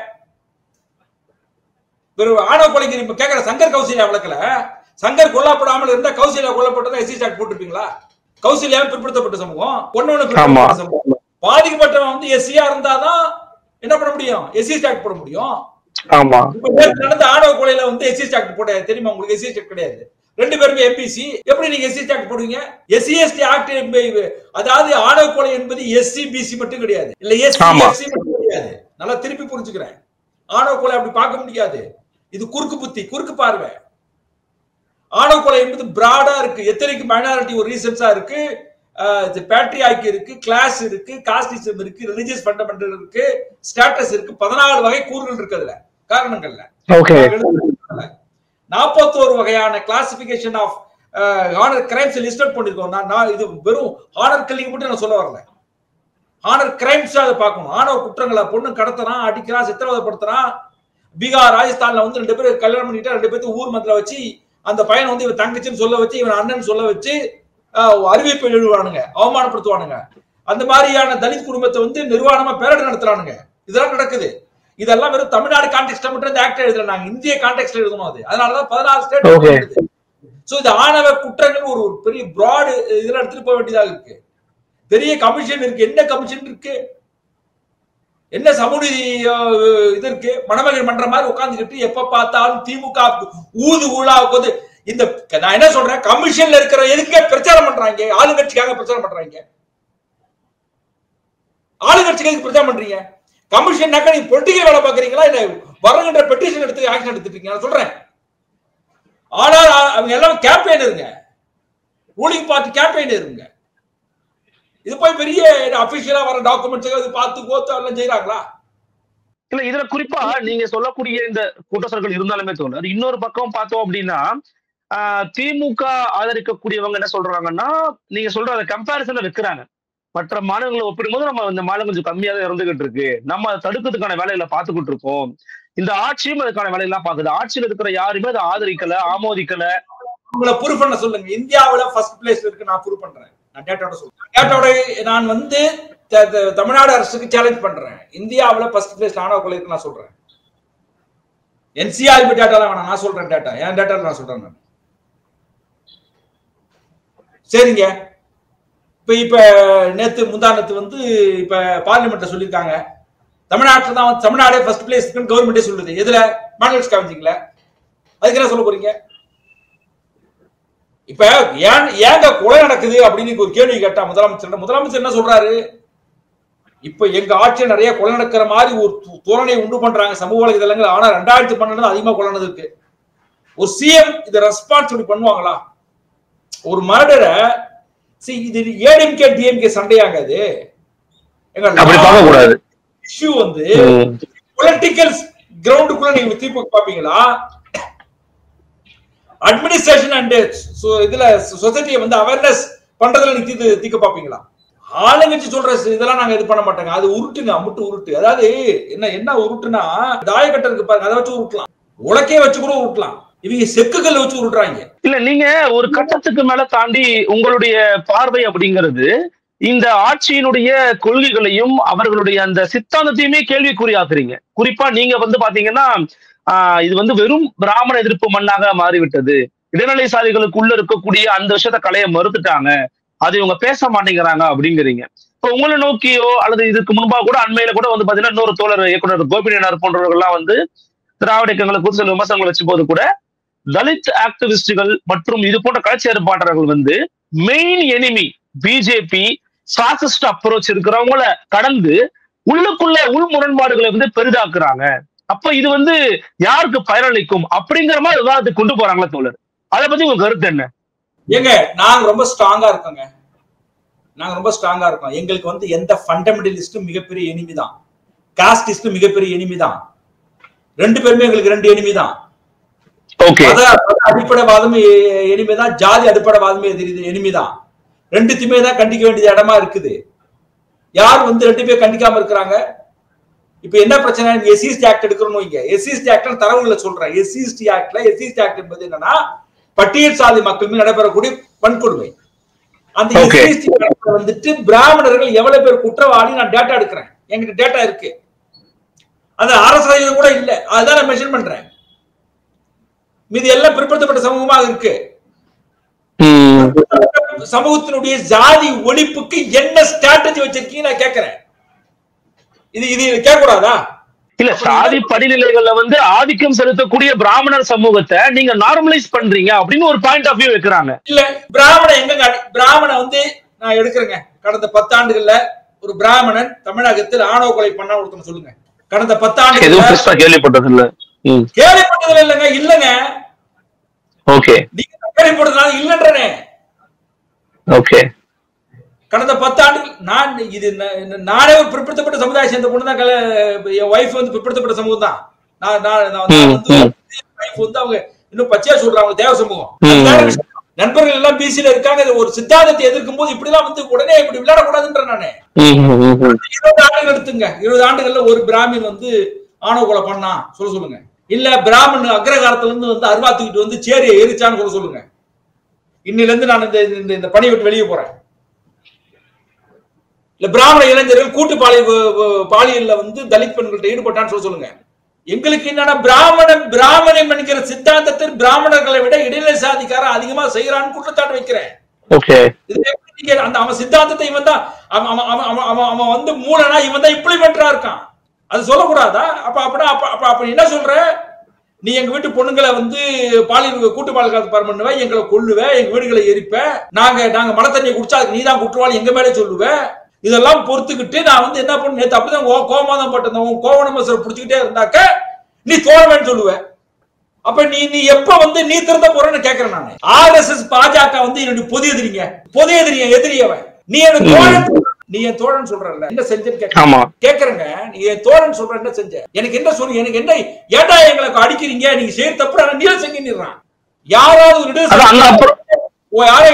ஆணவ கொலைக்கு கேட்கிற சங்கர் கௌசல்யா வழக்குல சங்கர் கொல்லப்படாமல் இருந்தா கௌசல்யா கொல்லப்பட்டதா SC ஆக்ட் போட்டிருப்பீங்களா? கௌசல்யா பிற்படுத்தப்பட்ட சமூகம், ஒண்ணு சமூகம். பாதிக்கப்பட்டவன் வந்து SC-யா இருந்தாதான் என்ன பண்ண முடியும், SC ஆக்ட் போட முடியும். நடந்த ஆணவ கொலையில வந்து SC ஆக்ட் போட தெரியுமா உங்களுக்கு? SC ஆக்ட் கிடையாது, 2 பேருமே MPC. எப்படி நீங்க SC ஆக்ட் போடுவீங்க? SC ST ஆக்ட், அதாவது ஆணவ கொலை என்பது SC BC மட்டும் கிடையாது, இல்ல SC SC மட்டும் கிடையாது. நல்லா திருப்பி புரிஞ்சுக்கிறேன், ஆணவ கொலை அப்படி பார்க்க முடியாது. இது குறுக்கு புத்தி, குறுக்கு பார்வை. ஆணவ கொலை என்பது பிராடா இருக்கு, எத்தனைக்கு மைனாரிட்டி ஒரு ரீசன்ஸா இருக்கு, பேட்ரியார்கி இருக்கு, கிளாஸ் இருக்கு, காஸ்டிசம் இருக்கு, ரிலிஜியஸ் ஃபண்டமெண்டல் இருக்கு, ஸ்டேட்டஸ் இருக்கு, 14 வகை கூறுகள் இருக்கு அதுல, காரணங்கள்ல. 41 வகையான classification of honour crimes listed பண்ணிருக்கோம். நான் இது வெறும் ஹானர் கில்லிங் மட்டும் நான் சொல்ல வரல, ஹானர் கிரைம்ஸ் அதை பார்க்கணும். ஆணவ குற்றங்களை, பொண்ணு கடத்துறான், அடிக்கிறான், சித்திரவதைப்படுத்துறான். பீகார், ராஜஸ்தான்ல வந்து 2 பேரும் கல்யாணம் பண்ணிட்டா 2 பேருக்கு ஊர் மத்தில வச்சு அந்த பையன் வந்து இவன் தங்கச்சின்னு சொல்ல வச்சு, இவன் அண்ணன் சொல்ல வச்சு அறிவிப்பு எழுதுவானுங்க, அவமானப்படுத்துவானுங்க. அந்த மாதிரியான தலித் குடும்பத்தை வந்து நிர்வாணமா பேரடி நடத்துறானுங்க. இதெல்லாம் நடக்குது. இதெல்லாம் வெறும் தமிழ்நாடு கான்டெக்ஸ்ட்ல மட்டும் இந்த ஆக்ட் எழுதல, நாங்க இந்திய கான்டெக்ஸ்ட்ல எழுதணும். அது அதனாலதான் 14 ஸ்டேட். சோ இந்த ஆணவ குற்றங்கள் ஒரு பெரிய பிராட் இதுல எடுத்துட்டு போக வேண்டியதாக இருக்கு. பெரிய கமிஷன் இருக்கு. என்ன கமிஷன் இருக்கு? என்ன சமூக இது இருக்கு? மணமகன் பண்ற மாதிரி உட்கார்ந்துக்கிட்டு எப்ப பார்த்தாலும் திமுக ஊது ஊழாவுக்கு இந்த நான் என்ன சொல்றேன், கமிஷன்ல இருக்கிற எதுக்கே பிரச்சாரம் பண்றாங்க? ஆளுங்கட்சிக்காக பிரச்சாரம் பண்றாங்க. ஆளுங்கட்சிக்கு பிரச்சாரம் பண்றீங்க. கமிஷன்னாக்க நீங்க பொலிட்டிக்கல் வேலை பாக்குறீங்களா இல்ல வரங்கிற பெட்டிஷன் எடுத்து ஆக்ஷன் எடுத்துட்டீங்க? நான் சொல்றேன். ஆனால் அவங்க எல்லாம் கேம்பெயின் இருங்க, ரூலிங் பார்ட்டி கேம்பெயின் இருங்க. இது போய் பெரிய அபிஷியலா வர டாக்குமெண்ட்ஸ் பார்த்து கோத்து எல்லாம் செய்யறாங்களா? இல்ல இதுல குறிப்பா நீங்க சொல்லக்கூடிய இந்த குற்றச்சாட்டுகள் இருந்தாலுமே தோணுது. இன்னொரு பக்கம் பார்த்தோம் அப்படின்னா திமுக ஆதரிக்கக்கூடியவங்க என்ன சொல்றாங்கன்னா, நீங்க சொல்ற அந்த கம்பேரிசன்ல வைக்கிறாங்க. மற்ற மாநிலங்களை ஒப்பிடும்போது நம்ம இந்த மாநிலம் கொஞ்சம் கம்மியா தான் இருந்துகிட்டு இருக்கு, நம்ம அதை தடுக்கிறதுக்கான வேலைகளை பார்த்துக்கிட்டு இருக்கோம், இந்த ஆட்சியும் அதுக்கான வேலையெல்லாம் பாக்குது, ஆட்சியில் இருக்கிற யாருமே அதை ஆதரிக்கல ஆமோதிக்கல. உங்களை ப்ரூவ் பண்ண சொல்லுங்க. இந்தியாவில ஃபர்ஸ்ட் பிளேஸ்ல இருக்கு, நான் ப்ரூவ் பண்றேன். நான் டேட்டாவோட சொல்றேன். டேட்டாவோட நான் வந்து தமிழ்நாடு அரசுக்கு சேலஞ்ச் பண்றேன். இந்தியாவில ஃபர்ஸ்ட் பிளேஸ் ஆணவ கொலை இருக்கு நான் சொல்றேன். என்சிஆர்பி டேட்டா வேணாம், நான் சொல்றேன். டேட்டா என் டேட்டா நான் சொல்றேன். நான் சரிங்க. இப்ப நேத்து முந்தானத்து வந்து இப்ப பார்லிமெண்ட்ல சொல்லியிருக்காங்க, தமிழ்நாட்டில் தான் தமிழ்நாடே ஃபர்ஸ்ட் பிளேஸ் கவர்மெண்டே சொல்லுது. எதுல? மாநில கவனிச்சிங்களா? அதுக்கு என்ன சொல்ல போறீங்க? இப்ப ஏங்க கொலை நடக்குது அப்படின்னு ஒரு கேள்வி கேட்டா முதலமைச்சர் என்ன சொல்றாரு? இப்ப எங்க ஆட்சியில் நிறைய கொலை நடக்கிற மாதிரி ஒரு தோரணை உண்டு பண்றாங்க சமூக வலைதளங்கள். ஆனா 2012 அதிகமா கொலை நடந்திருக்கு. ஒரு சிஎம் இதை ரெஸ்பான்சிபிலிட்டி பண்ணுவாங்களா? ஒரு மர்டரை இது ஏடிஎம்கே டிஎம்கே சண்டையாங்க. அது இஷ்யூ வந்து பொலிட்டிக்கல் கிரவுண்டுக்குள்ள நீங்க தீர்ப்பு பாப்பீங்களா? அட்மினிஸ்ட்ரேஷன் அண்ட் இதுல சொசைட்டியை வந்து அவேர்னஸ் பண்றதுல நீங்க தீர்க்க பாப்பீங்களா? ஆளுங்கட்சி சொல்ற இதெல்லாம் நாங்க இது பண்ண மாட்டோங்க. அது உருட்டுங்க, அமுட்டு உருட்டு. அதாவது என்ன உருட்டுனா, தாயக்கட்டை இருக்கு பாருங்க, அதை வச்சு உருட்டலாம், உலக்கைய வச்சு கூட உருட்டலாம். இவங்க செக்குகள் வச்சு உருட்டுறாங்க. இல்ல நீங்க ஒரு கட்டத்துக்கு மேல தாண்டி உங்களுடைய பார்வை அப்படிங்கிறது இந்த ஆட்சியினுடைய கொள்கைகளையும் அவர்களுடைய அந்த சித்தாந்தத்தையுமே கேள்விக்குறியாக்குறீங்க. குறிப்பா நீங்க வந்து பாத்தீங்கன்னா இது வந்து வெறும் பிராமண எதிர்ப்பு மண்ணாக மாறிவிட்டது, இடைநிலை சாதிகளுக்குள்ள இருக்கக்கூடிய அந்த விஷயத்த கலைய மறுத்துட்டாங்க, அது இவங்க பேச மாட்டேங்கிறாங்க அப்படிங்கிறீங்க. இப்ப உங்களை நோக்கியோ அல்லது இதுக்கு முன்பாக கூட அண்மையில கூட வந்து பாத்தீங்கன்னா இன்னொரு தோழர் இயக்குனர் கோபிநாத் போன்றவர்கள்லாம் வந்து திராவிட இயக்கங்களை குறித்து சில விமர்சனங்கள் வச்சு போது கூட தலித் ஆக்டிவிஸ்டுகள் மற்றும் இது போன்ற கட்சி ஏற்பாட்டாளர்கள் வந்து மெயின் எனிமி பிஜேபி சாசிஸ்ட் அப்ரோச் இருக்கிறவங்கள கடந்து உள்ளுக்குள்ள உள் முரண்பாடுகளை வந்து பெரிதாக்குறாங்க. அப்ப இது வந்து யாருக்கு பயனளிக்கும் அப்படிங்கிற மாதிரி விவாதத்தை கொண்டு போறாங்களா தோழர்? அதை பத்தி உங்க கருத்து என்ன? ஏங்க நாங்க ரொம்ப ஸ்ட்ராங்கா இருக்கோங்க. நாங்க ரொம்ப ஸ்ட்ராங்கா இருக்கோம். எங்களுக்கு வந்து எந்த ஃபண்டமெண்டலிஸ்டும் மிகப்பெரிய எனிமி தான், காஸ்டிஸ்டும் மிகப்பெரிய எனிமி தான். ரெண்டு பேருமே எங்களுக்கு ரெண்டு எனிமி தான். அடிப்படைவாதம் எனிமிதான், ஜாதி அடிப்படைவாதமே எனிமிதான். ரெண்டுத்தையுமே தான் கண்டிக்க வேண்டிய இடமா இருக்குது. யார் வந்து ரெண்டு பேர் கண்டிக்காம இருக்கிறாங்க? இப்ப என்ன பிரச்சனை? எஸ்சிஎஸ்டி ஆக்ட் எடுக்கணும். இங்க எஸ்சிஎஸ்டி ஆக்ட் தரவுகளை சொல்றேன். எஸ்சிஎஸ்டி ஆக்ட் என்பது என்னன்னா பட்டியல் சாதி மக்கள் மீது நடைபெறக்கூடிய வன்கொடுமை. அந்த எஸ்சிஎஸ்டி ஆக்ட்ல வந்துட்டு பிராமணர்கள் எவ்வளவு பேர் குற்றவாளி நான் டேட்டா எடுக்கிறேன். என்கிட்ட டேட்டா இருக்கு. அந்த அரசு கூட இல்ல, அதுதான் நான் மென்ஷன் பண்றேன். மீது எல்லாம் பிற்படுத்தப்பட்ட சமூகமாக இருக்கு. சமூகத்தினுடைய ஜாதி ஒழிப்புக்கு என்ன ஸ்ட்ராட்டஜி வச்சிருக்கீங்க நான் கேட்கிறேன். இது கேட்க கூடாதா? இல்ல, சாதி படிநிலைகள்ல வந்து ஆதிக்கம் செலுத்தக்கூடிய பிராமணர் சமூகத்தை நீங்க நார்மலைஸ் பண்றீங்க அப்படின்னு ஒரு பாயிண்ட் ஆஃப் வியூ வைக்கிறாங்க. இல்ல, பிராமண வந்து நான் எடுக்கிறேங்க. கடந்த 10 ஆண்டுகள்ல ஒரு பிராமணன் தமிழகத்தில் ஆணவ கொலை பண்ணா ஒருத்தன் சொல்லுங்க. கடந்த 10 ஆண்டுகள் கேள்விப்பட்டது இல்ல. கேள்விப்பட்டது இல்லைங்க. இல்லங்க, ஓகே, நீங்க கேள்விப்பட்டதுனால இல்லன்றனே. ஓகே, கடந்த 10 ஆண்டுகள் நானே ஒரு பிற்படுத்தப்பட்ட சமுதாயம் சேர்ந்த பொண்ணு தான். என் ஒய்ஃப் வந்து பிற்படுத்தப்பட்ட சமூகம் தான். அவங்க இன்னும் பச்சையா சொல்றாங்க தேவ சமூகம். நண்பர்கள் எல்லாம் பிசில இருக்காங்க. ஒரு சித்தாந்தத்தை எதிர்க்கும் போது இப்படி எல்லாம் வந்து உடனே இப்படி விளையாடக்கூடாதுன்ற நானே. 20 ஆண்டுகள் எடுத்துங்க. 20 ஆண்டுகள்ல ஒரு பிராமின் வந்து ஆணவ கொலை பண்ணா சொல்லுங்க. இல்ல பிராமணன் அக்ரகாரத்துல இருந்து வந்து அருவா தூக்கிட்டு வந்து சேரியை எரிச்சான்னு சொல்லுங்க. இன்னில இருந்து நான் இந்த பணியை விட்டு வெளியே போறேன். இல்ல பிராமண இளைஞர்கள் கூட்டு பாலியல்ல வந்து தலித் பெண்கள்ட்ட ஈடுபட்டான்னு சொல்லுங்க. எங்களுக்கு என்னன்னா பிராமணம் என்கிற சித்தாந்தத்தில் பிராமணர்களை விட இடைநிலை சாதிக்காரன் அதிகமா செய்யறான்னு குற்றச்சாட்டு வைக்கிறேன். அவன் சித்தாந்தத்தை இவன் தான் அவன் வந்து மூலனா இவன் தான் இம்ப்ளிமெண்டரா இருக்கான். அது சொல்லக்கூடாதா? அப்ப என்ன சொல்ற? நீ எங்க வீட்டு பொண்ணுங்களை வந்து பாலியல் கூட்டு பாலியல் பண்ணுவ, எங்களை கொல்லுவ, எங்க வீடுகளை எரிப்ப, நாங்க மழை தண்ணியை குடிச்சா அதுக்கு நீதான் குற்றவாளி எங்க மேலே சொல்லுவ. இதெல்லாம் பொறுத்துக்கிட்டு நான் வந்து என்ன பண்ண, நேற்று அப்படிதான் கோமாதான் போட்டிருந்தேன். உன் கோவணமசரை பிடிச்சிக்கிட்டே இருந்தாக்க நீ தோழமைன்னு சொல்லுவ. அப்ப நீ எப்ப வந்து நீ திருந்த போறன்னு கேக்குறேன் நானு. RSS பாஜக வந்து என்னுடைய பொது எதிரியவன். நீ என் தோழன் சொல்றல, என்ன செஞ்சேன்னு கேக்குறேங்க. நீ என் தோழன் சொல்ற, என்ன செஞ்ச? எனக்கு என்ன சொல்லு, எனக்கு என்ன ஏட்டா எங்களுக்கு அடிக்கிறீங்க? நீங்க செய்ய தப்பு நீல செஞ்சிடுறான். யாராவது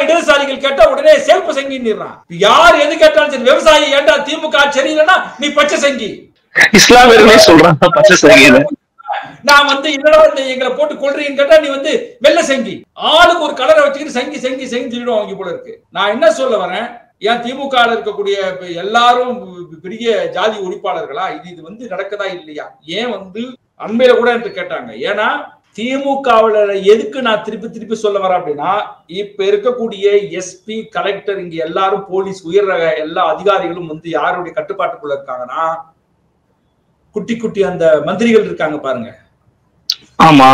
இடதுசாரிகள் கேட்டா உடனே சேல்ப செங்கிடுறான். யார் எது கேட்டாலும் சரி, விவசாயி ஏண்டா திமுக சரியில்லைன்னா நீ பச்சை செங்கி, இஸ்லாமியர்களே சொல்றாங்க பச்சை செங்கி. நான் வந்து என்னடா எங்களை போட்டு கொள்றீங்கன்னு கேட்டா நீ வந்து வெள்ளை செங்கி. ஆளுக்கு ஒரு கலரை வச்சுக்கிட்டு செங்கி சொல்லிடுவாங்க போல இருக்கு. நான் என்ன சொல்ல வரேன், ஏன் திமுக இருக்கக்கூடிய எல்லாரும் பெரிய ஜாதி ஒழிப்பாளர்களா? இது வந்து நடக்கதா இல்லையா? ஏன் வந்து அண்மையில கூட என்று கேட்டாங்க. ஏன்னா திமுகவுல எதுக்கு நான் திருப்பி சொல்ல வரேன் அப்படின்னா, இப்ப இருக்கக்கூடிய SP, கலெக்டர், இங்க எல்லாரும் போலீஸ் உயர் ரக எல்லா அதிகாரிகளும் வந்து யாருடைய கட்டுப்பாட்டுக்குள்ள இருக்காங்கன்னா, குட்டி அந்த மந்திரிகள் இருக்காங்க பாருங்க. ஆமா,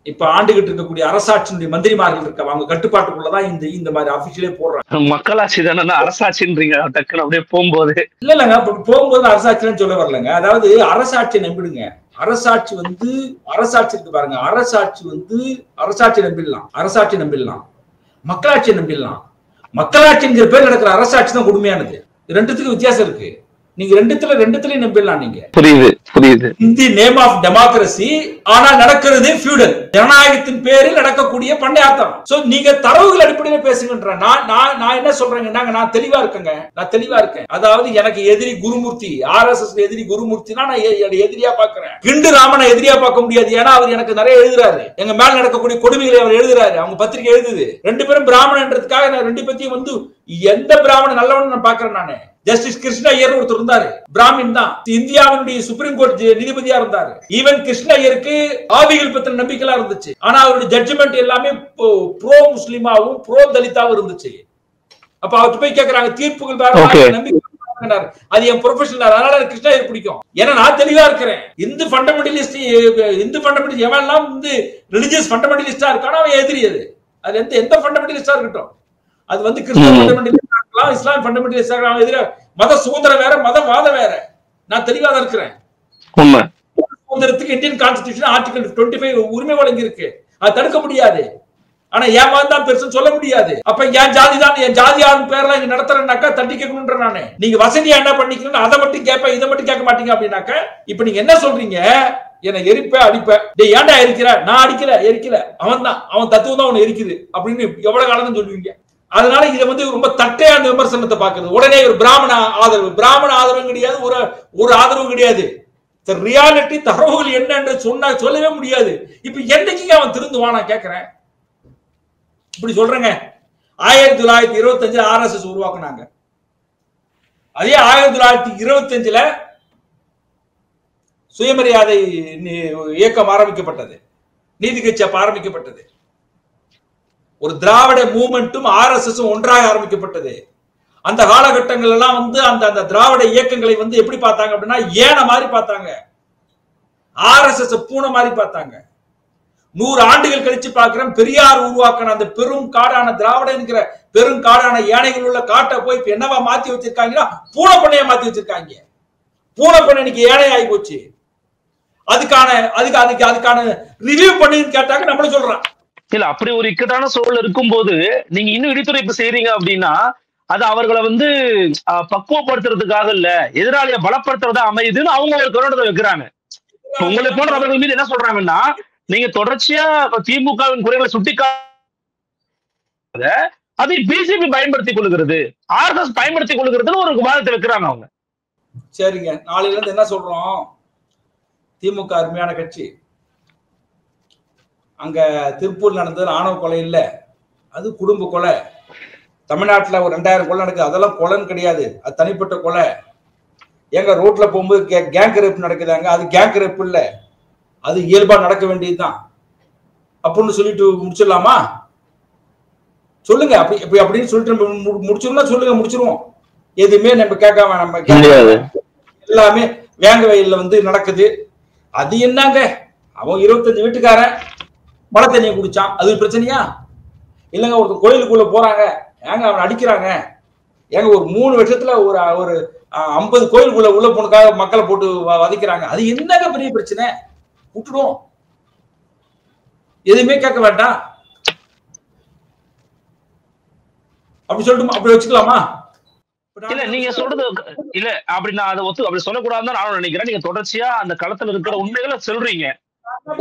இப்ப ஆண்டுகிட்டு இருக்கக்கூடிய அரசாட்சியினுடைய மந்திரிமார்கள் இருக்க, அவங்க கட்டுப்பாட்டுக்குள்ளதான் இந்த மாதிரி அபிஷியலே போடுறாங்க. மக்களாட்சி தானே அரசாட்சின்றீங்க டக்குன்னு அப்படியே போகும்போது. இல்லங்க, போகும்போது அரசாட்சின்னு சொல்ல வரலங்க. அதாவது அரசாட்சியை நம்பிடுங்க. அரசாட்சி இருக்கு பாருங்க. அரசாட்சி நம்பிடலாம், மக்களாட்சியை நம்பிடலாம். மக்களாட்சிங்கிற பேர் நடக்கிற அரசாட்சி தான் கொடுமையானது. ரெண்டுத்துக்கு வித்தியாசம் இருக்கு. நீங்க ரெண்டுத்துலயும் நம்பிடலாம். நீங்க புரியுது. இந்த நேம் ஆஃப் டெமோக்ரசி, ஆனா நடக்கிறது ஃபியூடல் ஜனநாயகத்தின் பேரில் நடக்கக்கூடிய பண்ணையாட்டம். சோ நீங்க தரவுகள் அடிப்படையில் பேசுகின்ற நான் என்ன சொல்றேங்க, நான் தெளிவா இருக்கேன். அதாவது எனக்கு எதிரி குருமூர்த்தி, RSS எதிரி குருமூர்த்தினா நான் எதிரியா பாக்குறேன். கிண்டு ராமனை எதிரியா பார்க்க முடியாது. ஏன்னா அவர் எனக்கு நிறைய எழுதுறாரு. எங்க மேல நடக்கக்கூடிய கொடுமைகளை அவர் எழுதுறாரு. அவங்க பத்திரிகை எழுதுது. ரெண்டு பேரும் பிராமணன்றதுக்காக நான் ரெண்டு பத்தியும் வந்து எந்த பிராமணன் நல்லவன் நான் பாக்குறேன். நானு ஜஸ்டிஸ் கிருஷ்ண ஐயர் ஒருத்தர் இருந்தாரு, பிராமின் தான், இந்தியாவினுடைய சுப்ரீம் கோர்ட் நீதிபதியா இருந்தாரு. ஈவன் கிருஷ்ண ஐயருக்கு ஆவிகள் பத்தின நம்பிக்கைலாம் இருந்துச்சு. ஆனா அவருடைய ஜட்ஜ்மெண்ட் எல்லாமே ப்ரோ முஸ்லிமாவும் ப்ரோ தலிதாவும் இருந்துச்சு. அப்ப அவர் போய் கேக்குறாங்க, தீர்ப்புகள் நம்பிக்கை, அது என் ப்ரொஃபஷனல். அதனால கிருஷ்ண ஐயர் பிடிக்கும். ஏன்னா நான் தெளிவா இருக்கிறேன். இந்து ஃபண்டமெண்டலிஸ்ட் எவெல்லாம் வந்து ரிலிஜியஸ் ஃபண்டமெண்டலிஸ்டா இருக்கானோ அவன் எதிரி. அது எந்த ஃபண்டமெண்டலிஸ்டா இருக்கட்டும், அது வந்து கிறிஸ்தவ ஃபண்டமெண்டலிஸ்ட், இஸ்லாம் ஃபண்டமெண்டலிஸ்ட், மத சுதந்திரம் வேற, மதவாதம் வேற. நான் தெளிவாக இருக்கிறேன். சுதந்திரத்துக்கு இந்தியன் கான்ஸ்டிடியூஷன் ஆர்டிகல் 25 உரிமை வழங்கி இருக்கு. அது தடுக்க முடியாது. ஆனா ஏமாந்தான் பெருசு சொல்ல முடியாது. அப்ப என் ஜாதி தான், என் ஜாதியான் பேர்ல இங்க நடத்துறேன்னாக்கா தட்டி கேட்கணும்ன்ற நானு. நீங்க வசதியா என்ன பண்ணிக்கணும், அதை மட்டும் கேட்பேன், இதை மட்டும் கேட்க மாட்டீங்க அப்படின்னாக்க, இப்ப நீங்க என்ன சொல்றீங்க, என்ன எரிப்ப அடிப்ப, ஏன்டா எரிக்கிற? நான் அடிக்கல, எரிக்கல, அவன் தத்துவம் தான் அவன் எரிக்குது அப்படின்னு எவ்வளவு காலம் சொல்லுவீங்க? அதனால இதை வந்து ரொம்ப தட்டையான விமர்சனத்தை பார்க்கிறது. உடனே ஒரு பிராமண ஆதரவு கிடையாது, ஒரு ஆதரவு கிடையாது. ரியாலிட்டி தரவுகள் என்ன என்று சொல்லவே முடியாது. இப்ப என்னைக்கு அவன் திருந்துவான் நான் கேட்கிறேன். இப்படி சொல்றேங்க. 1925 RSS உருவாக்குனாங்க. அதே 1925 சுயமரியாதை இயக்கம் ஆரம்பிக்கப்பட்டது, நீதி கட்சி ஆரம்பிக்கப்பட்டது. ஒரு திராவிட மூவ்மெண்ட்டும் RSS ஒன்றாக ஆரம்பிக்கப்பட்டது. அந்த காலகட்டங்கள் எல்லாம் வந்து அந்த திராவிட இயக்கங்களை வந்து எப்படி பார்த்தாங்க அப்படின்னா, ஏன மாதிரி பார்த்தாங்க. RSS பூனை மாதிரி பார்த்தாங்க. 100 ஆண்டுகள் கழிச்சு பார்க்கிறேன், பெரியார் உருவாக்கின அந்த பெரும் காடான திராவிட என்கிற பெரும் காடான யானைகள் உள்ள காட்டை போய் இப்ப என்னவா மாத்தி வச்சிருக்காங்கன்னா, பூனை பண்ணையா மாத்தி வச்சிருக்காங்க. பூனை பண்ணை இன்னைக்கு ஏழை ஆகி போச்சு. அதுக்கான ரிவ்யூ பண்ணி கேட்டாங்க, நம்மளும் சொல்றான். இல்ல, அப்படி ஒரு இக்கட்டான சூழல் இருக்கும் போது நீங்க இன்னும் இடித்துரைப்பு செய்றீங்க அப்படின்னா, அது அவர்களை வந்து பக்குவப்படுத்துறதுக்காக இல்ல, எதிராளியை பலப்படுத்துறதா அமையுதுன்னு அவங்க ஒரு கருணத்தை வைக்கிறாங்க. உங்களை போன்ற அவர்கள் மீது என்ன சொல்றாங்கன்னா, நீங்க தொடர்ச்சியா திமுகவின் குறைகளை சுட்டிக்கா அதை பிஜேபி பயன்படுத்திக் கொள்கிறது, RSS பயன்படுத்திக் கொள்கிறதுன்னு ஒரு வாதத்தை வைக்கிறாங்க அவங்க. சரிங்க, நாளையில இருந்து என்ன சொல்றோம், திமுக அருமையான கட்சி. அங்க திருப்பூர் நடந்தது ஆணவ கொலை இல்ல, அது குடும்ப கொலை. தமிழ்நாட்டுல ஒரு 2000 கொலை நடக்குது, அதெல்லாம் கொலைன்னு கிடையாது, அது தனிப்பட்ட கொலை. எங்க ரோட்ல போகும்போது கேங் ரேப் நடக்குதாங்க, அது கேங் ரேப் இல்ல, அது இயல்பா நடக்க வேண்டியதுதான் அப்படின்னு சொல்லிட்டு முடிச்சிடலாமா? சொல்லுங்க. அப்படின்னு சொல்லிட்டு முடிச்சிருந்தா சொல்லுங்க, முடிச்சிருவோம். எதுவுமே நம்ம கேட்காம நம்ம எல்லாமே வேங்க வயல்ல வந்து நடக்குது. அது என்னங்க, அவன் 25 வீட்டுக்காரன் மழை தண்ணியை குடிச்சான், அது பிரச்சனையா? இல்லைங்க ஒருத்தர் கோயிலுக்குள்ள போறாங்க, ஏங்க அவன் அடிக்கிறாங்க, ஏங்க ஒரு 3 வருஷத்துல ஒரு 50 கோயிலுக்குள்ள உள்ள போனதுக்காக மக்களை போட்டு வதைக்கிறாங்க, அது என்னங்க பெரிய பிரச்சனை? விட்டுடும், எதுவுமே கேட்க வேண்டாம் அப்படி சொல்லிட்டு அப்படி வச்சுக்கலாமா? இல்ல நீங்க சொல்றது இல்ல, அப்படி நான் அதை அப்படி சொல்லக்கூடாதுன்னு நானும் நினைக்கிறேன். நீங்க தொடர்ச்சியா அந்த களத்துல இருக்கிற உண்மைகளை சொல்றீங்க.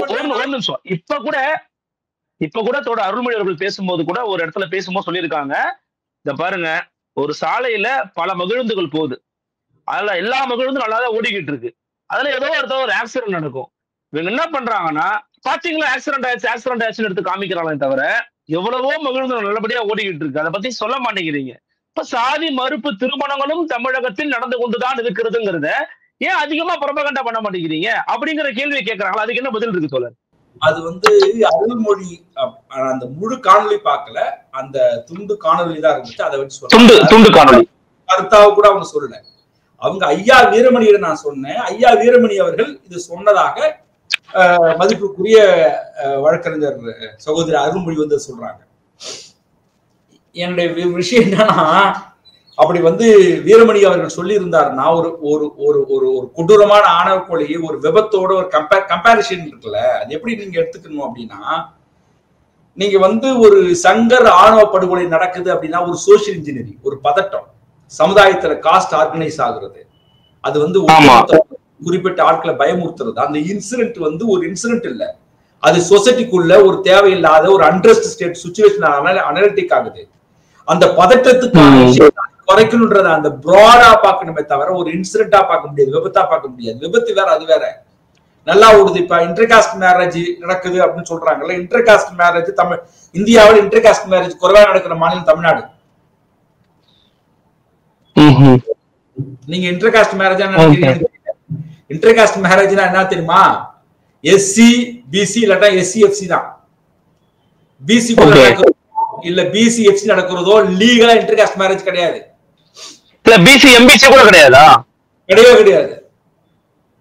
ஒரு நிமிஷம், இப்ப கூட தோட அருள்மொழி அவர்கள் பேசும்போது கூட ஒரு இடத்துல பேசும்போது சொல்லியிருக்காங்க, இந்த பாருங்க ஒரு சாலையில பல மகிழுந்துகள் போகுது, அதுல எல்லா மகிழுந்தும் நல்லாதான் ஓடிக்கிட்டு இருக்கு, அதுல ஏதோ ஒரு ஆக்சிடென்ட் நடக்கும். இவங்க என்ன பண்றாங்கன்னா, பாத்தீங்களா ஆக்சிடென்ட் ஆச்சுன்னு எடுத்து காமிக்கிறாங்களே தவிர எவ்வளவோ மகிழ்ந்து நல்லபடியா ஓடிக்கிட்டு இருக்கு, அதை பத்தி சொல்ல மாட்டேங்கிறீங்க. இப்ப சாதி மறுப்பு திருமணங்களும் தமிழகத்தில் நடந்து கொண்டுதான் இருக்கிறதுங்கிறத ஏன் அதிகமா புறப்பகண்டா பண்ண மாட்டேங்கிறீங்க அப்படிங்கிற கேள்வியை கேட்கறாங்களா? அதுக்கு என்ன பதில் இருக்கு தோழர்? அது வந்து அருள்மொழி அந்த முழு காணொலி பார்க்கல, அந்த துண்டு காணொலி தான் இருந்துச்சு, அதை வச்சு சொல்ல துண்டு காணொலி கருத்தாக கூட அவங்க சொல்லல. அவங்க ஐயா வீரமணியிடம் நான் சொன்னேன், ஐயா வீரமணி அவர்கள் இது சொன்னதாக மதிப்புக்குரிய வழக்கறிஞர் சகோதரி அருள்மொழி வந்து சொல்றாங்க. என்னுடைய விஷயம் என்னன்னா, அப்படி வந்து வீரமணி அவர்கள் சொல்லி இருந்தாருன்னா ஒரு ஒரு ஒரு ஒரு ஒரு கொடூரமான ஆணவ கொலையை ஒரு விபத்தோட ஒரு கம்பேரிசன் இருக்குல்ல, அது எப்படி நீங்க எடுத்துக்கணும் அப்படின்னா, நீங்க வந்து ஒரு சங்கர் ஆணவ படுகொலை நடக்குது அப்படின்னா ஒரு சோசியல் இன்ஜினியரிங், ஒரு பதட்டம், சமுதாயத்துல காஸ்ட் ஆர்கனைஸ் ஆகுறது, அது வந்து குறிப்பிட்ட ஆட்களை பயமுறுத்துறது. அந்த இன்சிடென்ட் வந்து ஒரு இன்சிடென்ட் இல்ல, அது சொசைட்டிக்குள்ள ஒரு தேவையில்லாத ஒரு அன்ரெஸ்ட் ஸ்டேட் சிச்சுவேஷன் அனலிட்டிக் ஆகுது. அந்த பதட்டத்துக்கு குறைக்கணும்ன்றத அந்த ப்ராடா பார்க்கணுமே தவிர ஒரு இன்சிடென்டா பார்க்க முடியாது, விபத்தா பார்க்க முடியாது. விபத்து வேற, அது வேற. நல்லா ஓடுது. இப்ப இன்டர்காஸ்ட் மேரேஜ் நடக்குது அப்படின்னு சொல்றாங்கல்ல, இன்டர்காஸ்ட் மேரேஜ் தமிழ் இந்தியாவில் இன்டர்காஸ்ட் மேரேஜ் குறைவா நடக்கிற மாநிலம் தமிழ்நாடு. நீங்க இன்டர்காஸ்ட் மேரேஜ் நினைக்கிறீங்க? இன்டர்காஸ்ட் மேரேஜ்னா என்ன தெரியுமா? எஸ்சி பிசி இல்லாட்டா எஸ்சிஎஃப்சி தான். பிசி இல்ல பிசிஎஃப்சி நடக்கிறதோ லீகலா இன்டர்காஸ்ட் மேரேஜ் கிடையாது. இல்ல பிசி எம்பிசி கூட கிடையாதா? கிடையவே கிடையாது.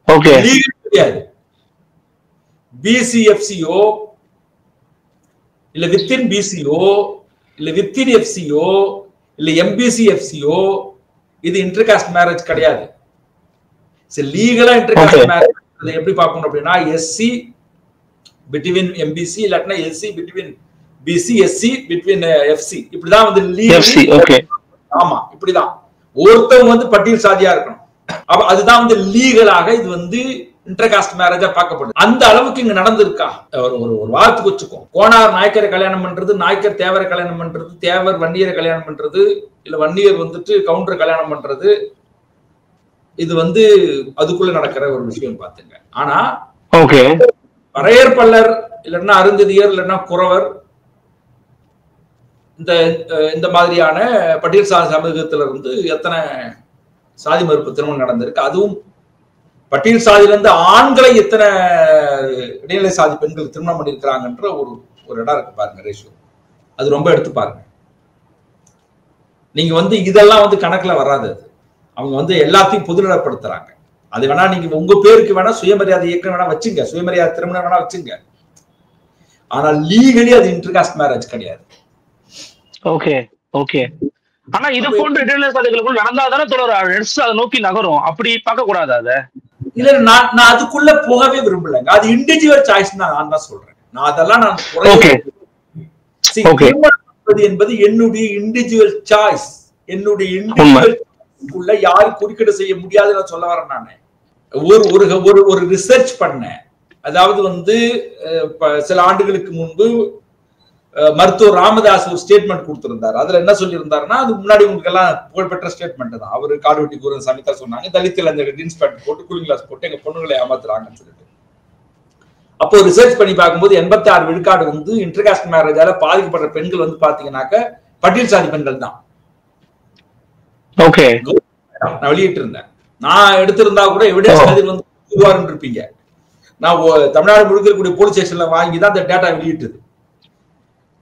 ஓகே, லீகல் கிடையாது. பிசிஎஃப்சியோ இல்ல வித்தின் பிசியோ இல்ல வித்தின் எஃப்சியோ இல்ல எம்பிசிஎஃப்சியோ இது இன்டர்காஸ்ட் மேரேஜ் கிடையாது. லீகலா இன்டர்காஸ்ட் மேரேஜ் எப்படி பார்க்கணும் அப்படின்னா, எஸ்சி பிட்வீன் எம்பிசி இல்லாட்டினா SC between BC, SC between FC, இப்படிதான் வந்து லீகல். ஆமா, இப்படிதான் ஒருத்தவங்க வந்து பட்டியல் சாதியா இருக்கணும். அதுதான் வந்து லீகலாக இது வந்து இன்டர்காஸ்ட் மேரேஜா பார்க்கப்படுது. அந்த அளவுக்கு இங்க நடந்திருக்கா? ஒரு வாரத்துக்கு வச்சுக்கோ, கோனார் நாயக்கரை கல்யாணம் பண்றது, நாயக்கர் தேவரை கல்யாணம் பண்றது, தேவர் வன்னியரை கல்யாணம் பண்றது, இல்ல வன்னியர் வந்துட்டு கவுண்டர் கல்யாணம் பண்றது, இது வந்து அதுக்குள்ள நடக்கிற ஒரு விஷயம் பாத்துங்க. ஆனா பறையர் பல்லர் இல்லைன்னா அருந்ததியர் இல்லைன்னா குறவர் இந்த மாதிரியான பட்டியல் சாதி சமூகத்துல இருந்து எத்தனை சாதி மறுப்பு திருமணம் நடந்திருக்கு. அதுவும் பட்டியல் சாதியில இருந்து ஆண்களை எத்தனை இடைநிலை சாதி பெண்கள் திருமணம் பண்ணிருக்கிறாங்கன்ற ஒரு இடம் இருக்கு பாருங்க, ரேஷியோ. அது ரொம்ப எடுத்து பாருங்க. நீங்க வந்து இதெல்லாம் வந்து கணக்குல வராது. அவங்க வந்து எல்லாத்தையும் பொதுநலப்படுத்துறாங்க. அது வேணா நீங்க உங்க பேருக்கு வேணா சுயமரியாதை இயக்கம் வேணா வச்சுங்க, சுயமரியாதை திருமணம் வேணா வச்சுங்க. ஆனா லீகலி அது இன்டர்காஸ்ட் மேரேஜ் கிடையாது. Okay okay. ஆனா இது போன்ற இடைநிலை சாதிகளுக்குள் நடந்தாதானே அதை நோக்கி நகரும். அப்படி பார்க்க கூடாது. அத இல்ல, நான் அதுக்குள்ள போகவே விரும்பலங்க. அது இண்டிவிஜுவல் சாய்ஸ் நான் தான் சொல்றேன். நான் அதெல்லாம் என்பது என்னுடைய இண்டிவிஜுவல் சாய்ஸ். என்னுடைய இண்டிவிஜுவல் உள்ள யாரும் குறுக்கீடு செய்ய முடியாதுன்னு சொல்ல வரேன். நானு ஒரு ரிசர்ச் பண்ணேன். அதாவது வந்து சில ஆண்டுகளுக்கு முன்பு மருத்துவர் ராமதாஸ் ஒரு ஸ்டேட்மெண்ட் கொடுத்திருந்தார். அதுல என்ன சொல்லி இருந்தாருன்னா, அது முன்னாடி உங்களுக்கு எல்லாம் புகழ்பெற்ற ஸ்டேட்மெண்ட் தான். அவரு காடுவெட்டி கூறும் சமிதா சொன்னாங்க, தலித் இளைஞர்கள் ஜீன்ஸ் பேண்ட் போட்டு கூலிங் கிளாஸ் போட்டு எங்க பொண்ணுங்களை ஏமாத்துறாங்கன்னு சொல்லிட்டு. அப்போ ரிசர்ச் பண்ணி பார்க்கும்போது 86 விழுக்காடு வந்து இன்டர்காஸ்ட் மேரேஜால பாதிக்கப்படுற பெண்கள் வந்து பாத்தீங்கன்னாக்க பட்டியல் சாதி பெண்கள் தான். நான் வெளியிட்டு இருந்தேன். நான் எடுத்திருந்தா கூட எவிடன்ஸ் வந்து உருவாருன்னு இருப்பீங்க. நான் தமிழ்நாடு முழுக்க இருக்கக்கூடிய போலீஸ் ஸ்டேஷன்ல வாங்கி தான் அந்த டேட்டா வெளியிட்டது.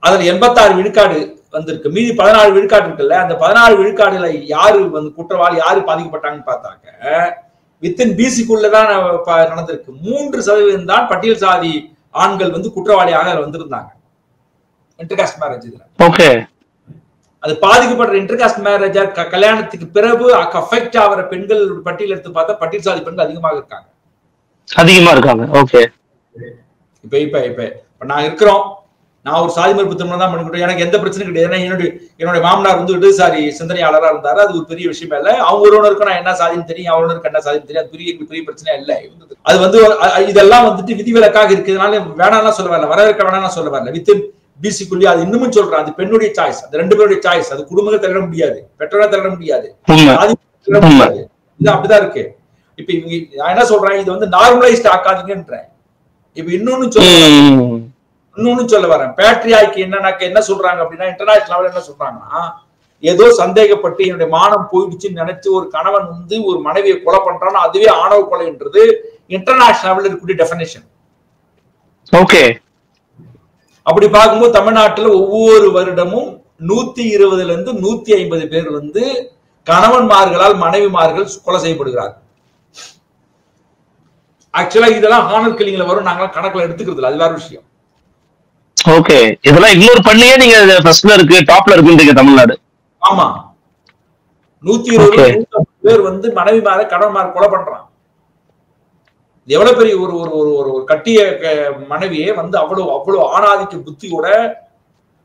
அதுல 86 விழுக்காடு வந்திருக்கு. மீதி 14 விழுக்காடு இருக்குல்ல, அந்த 14 விழுக்காடுல யாரு வந்து குற்றவாளி, யாரு பாதிக்கப்பட்டாங்கன்னு பார்த்தாக்க வித்தின் பிசிக்குள்ளதான் நடந்திருக்கு. 3% தான் பட்டியல் சாதி ஆண்கள் வந்து குற்றவாளியாக வந்திருந்தாங்க இன்டர்காஸ்ட் மேரேஜ். இதுல ஓகே, அது பாதிக்கப்படுற இன்டர்காஸ்ட் மேரேஜ் கல்யாணத்துக்கு பிறகு அஃபெக்ட் ஆகிற பெண்கள் பட்டியல் எடுத்து பார்த்தா பட்டியல் சாதி பெண்கள் அதிகமாக இருக்காங்க. ஓகே, இப்ப இப்ப இப்ப இப்ப நான் இருக்கிறோம், நான் ஒரு சாதி மறுப்பு திருமணம் தான் பண்ணிக்கிட்டோம், எனக்கு எந்த பிரச்சனையும் கிடையாது. ஏன்னா என்னுடைய மாமனார் வந்து இடதுசாரி சிந்தனையாளராக இருந்தாரு, அது ஒரு பெரிய விஷயம் இல்ல. அவங்க ஒருவனுக்கு நான் என்ன சாதின்னு தெரியும், அவனுக்கு என்ன சாதின்னு தெரியும், அது பெரிய பிரச்சனை இல்ல. அது வந்து இதெல்லாம் வந்துட்டு விதிவிலக்காக இருக்கிறதுனால வேணாம்லாம் சொல்ல வரல, வரவேற்க வேணாம் சொல்ல வரல. வித்தின் பிசிக்குள்ளே அது இன்னமும் சொல்றேன், அது பெண்ணுடைய சாய்ஸ், அது 2 பேருடைய சாய்ஸ். அது குடும்பங்கள் தள்ள முடியாது, பெற்றோரை தள்ள முடியாது, இது அப்படிதான் இருக்கு. இப்ப இவங்க நான் என்ன சொல்றேன், இது வந்து நார்மலைஸ்ட் ஆக்காதீங்கன்றேன். இப்ப இன்னொன்னு சொல்ல வரேன். பேட்ரியாய்க்கு என்ன சொல்றாங்க அப்படின்னா, இன்டர்நேஷனல் என்ன சொல்றாங்கன்னா, ஏதோ சந்தேகப்பட்டு என்னுடைய மானம் போயிடுச்சுன்னு நினைச்சு ஒரு கணவன் வந்து ஒரு மனைவியை கொலை பண்றான்னு அதுவே ஆணவ கொலைன்றது இன்டர்நேஷனல் இருக்கக்கூடிய டெஃபினிஷன். ஓகே, அப்படி பார்க்கும்போது தமிழ்நாட்டில் ஒவ்வொரு வருடமும் 120 இருந்து 150 பேர் வந்து கணவன்மார்களால் மனைவிமார்கள் கொலை செய்யப்படுகிறார்கள். ஆக்சுவலா இதெல்லாம் ஹானர் கில்லிங்ல வரும், நாங்களாம் கணக்குல எடுத்துக்கிறது அது வேற விஷயம். ஓகே, இதெல்லாம் இக்னோர் பண்ணியே நீங்க ஃபர்ஸ்ட்ல இருக்கு, டாப்ல இருக்குன்றீங்க தமிழ்நாடு. ஆமா, 120 பேர் வந்து மனைவிமார கணவன்மார கொலை பண்றான். எவ்வளவு பெரிய ஒரு ஒரு ஒரு கட்டிய மனைவியே வந்து அவ்வளவு ஆணாதிக்க புத்தியோட,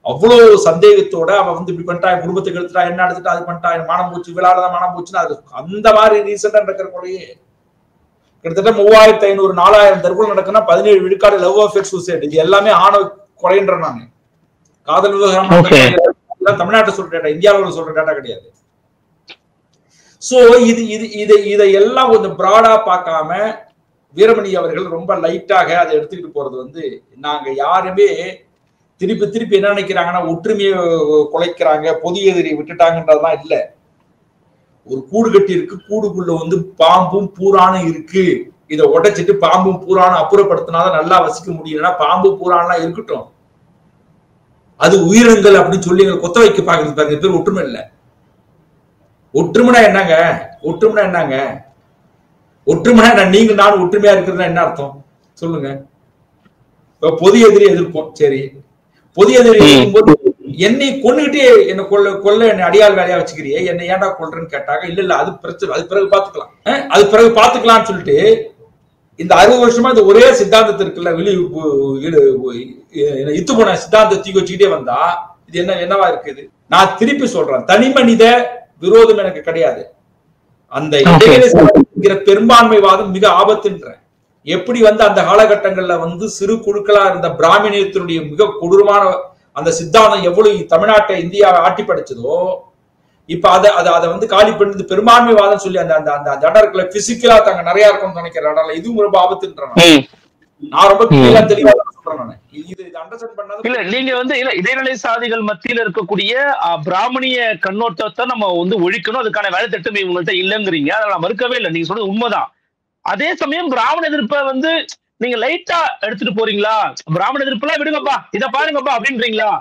அவ்வளவு சந்தேகத்தோட அவ வந்து இப்படி பண்ணிட்டா, குடும்பத்துக்கு எடுத்துட்டா, என்ன எடுத்துட்டா, அது பண்ணிட்டா, மானம் போச்சு, விழாலதான் மானம் போச்சுன்னா அது அந்த மாதிரி ரீசெண்டா நடக்கிற கொலையே கிட்டத்தட்ட 3500 4000 தற்கொலை நடக்குன்னா 17 விழுக்காடு லவ் அஃபேர் சூசைட். இது எல்லாமே ஆணவ கொலைன்ற நானு காதல் விவகாரம் தமிழ்நாட்டை சொல்ற டேட்டா, இந்தியாவில் சொல்ற டேட்டா கிடையாது. சோ இதையெல்லாம் கொஞ்சம் பிராடா பார்க்காம வீரமணி அவர்கள் ரொம்ப லைட்டாக அதை எடுத்துக்கிட்டு போறது வந்து, நாங்க யாருமே திருப்பி என்ன நினைக்கிறாங்கன்னா ஒற்றுமையை குலைக்கிறாங்க, பொது எதிரியை விட்டுட்டாங்கன்றதுதான் இல்ல. ஒரு கூடு கட்டி இருக்கு, கூடுக்குள்ள வந்து பாம்பும் பூரானும் இருக்கு, இதை உடைச்சிட்டு பாம்பும் பூரானும் அப்புறப்படுத்தினாதான் நல்லா வசிக்க முடியும்னா பாம்பு பூரான்லாம் இருக்கட்டும், அது உயிரினங்கள் அப்படின்னு சொல்லி கொத்த வைக்க பாக்குறது பாருங்க. பேர் ஒற்றுமை இல்ல. ஒற்றுமைனா என்னங்க? ஒற்றுமைனா நீங்க நானும் ஒற்றுமையா இருக்கிறதுனா என்ன அர்த்தம் சொல்லுங்க? பொது எதிரி எதிர்ப்போம், சரி, பொது எதிரி இருக்கும்போது என்னை கொண்டுகிட்டே என்ன கொல்ல என்னை அடியால் வேலையா வச்சுக்கிறியே, என்னை ஏன்டா கொல்றேன்னு கேட்டாங்க. இல்ல அது பிரச்சனை, அது பிறகு பாத்துக்கலாம்னு சொல்லிட்டு இந்த 60 வருஷமா இந்த ஒரே சித்தாந்தத்தை இருக்குல்ல, இத்து போன சித்தாந்த தூக்கி வச்சுக்கிட்டே வந்தா இது என்னவா இருக்குது? நான் திருப்பி சொல்றேன், தனி மனித விரோதம் எனக்கு கிடையாது. அந்த பெரும்பான்மைவாதம் மிக ஆபத்துன்ற. எப்படி வந்து அந்த காலகட்டங்கள்ல வந்து சிறு குழுக்களா இருந்த பிராமணியத்தினுடைய மிக கொடூரமான அந்த சித்தாந்தம் எவ்வளவு தமிழ்நாட்டை இந்தியாவை ஆட்டி படைச்சதோ, இப்ப அதை வந்து காலி பண்ணி பெரும்பான்மைவாதம் சொல்லி அந்த அந்த அந்த இடத்துல பிசிக்கலா தாங்க நிறைய இருக்கும்னு நினைக்கிற இடம்ல இதுவும் ரொம்ப ஆபத்துன்றேன். நான் ரொம்ப தெளிவா சொல்றேன். இது அண்டர்ஸ்டாண்ட் பண்ணாத இல்ல, நீங்க வந்து இல்ல இடைநிலை சாதிகள் மத்தியில இருக்கக்கூடிய பிராமணிய கண்ணோட்டத்தை நம்ம வந்து ஒழிக்கணும், அதுக்கான வேலை திட்டம் இவங்கள்ட்ட இல்லைங்கிறீங்க. அதை நான் மறுக்கவே இல்லை, நீங்க சொல்றது உண்மைதான். அதே சமயம் பிராமண எதிர்ப்பை வந்து நீங்க லைட்டா எடுத்துட்டு போறீங்களா? பிராமண எதிர்ப்பு எல்லாம் விடுங்கப்பா, இதை பாருங்கப்பா அப்படின்றீங்களா?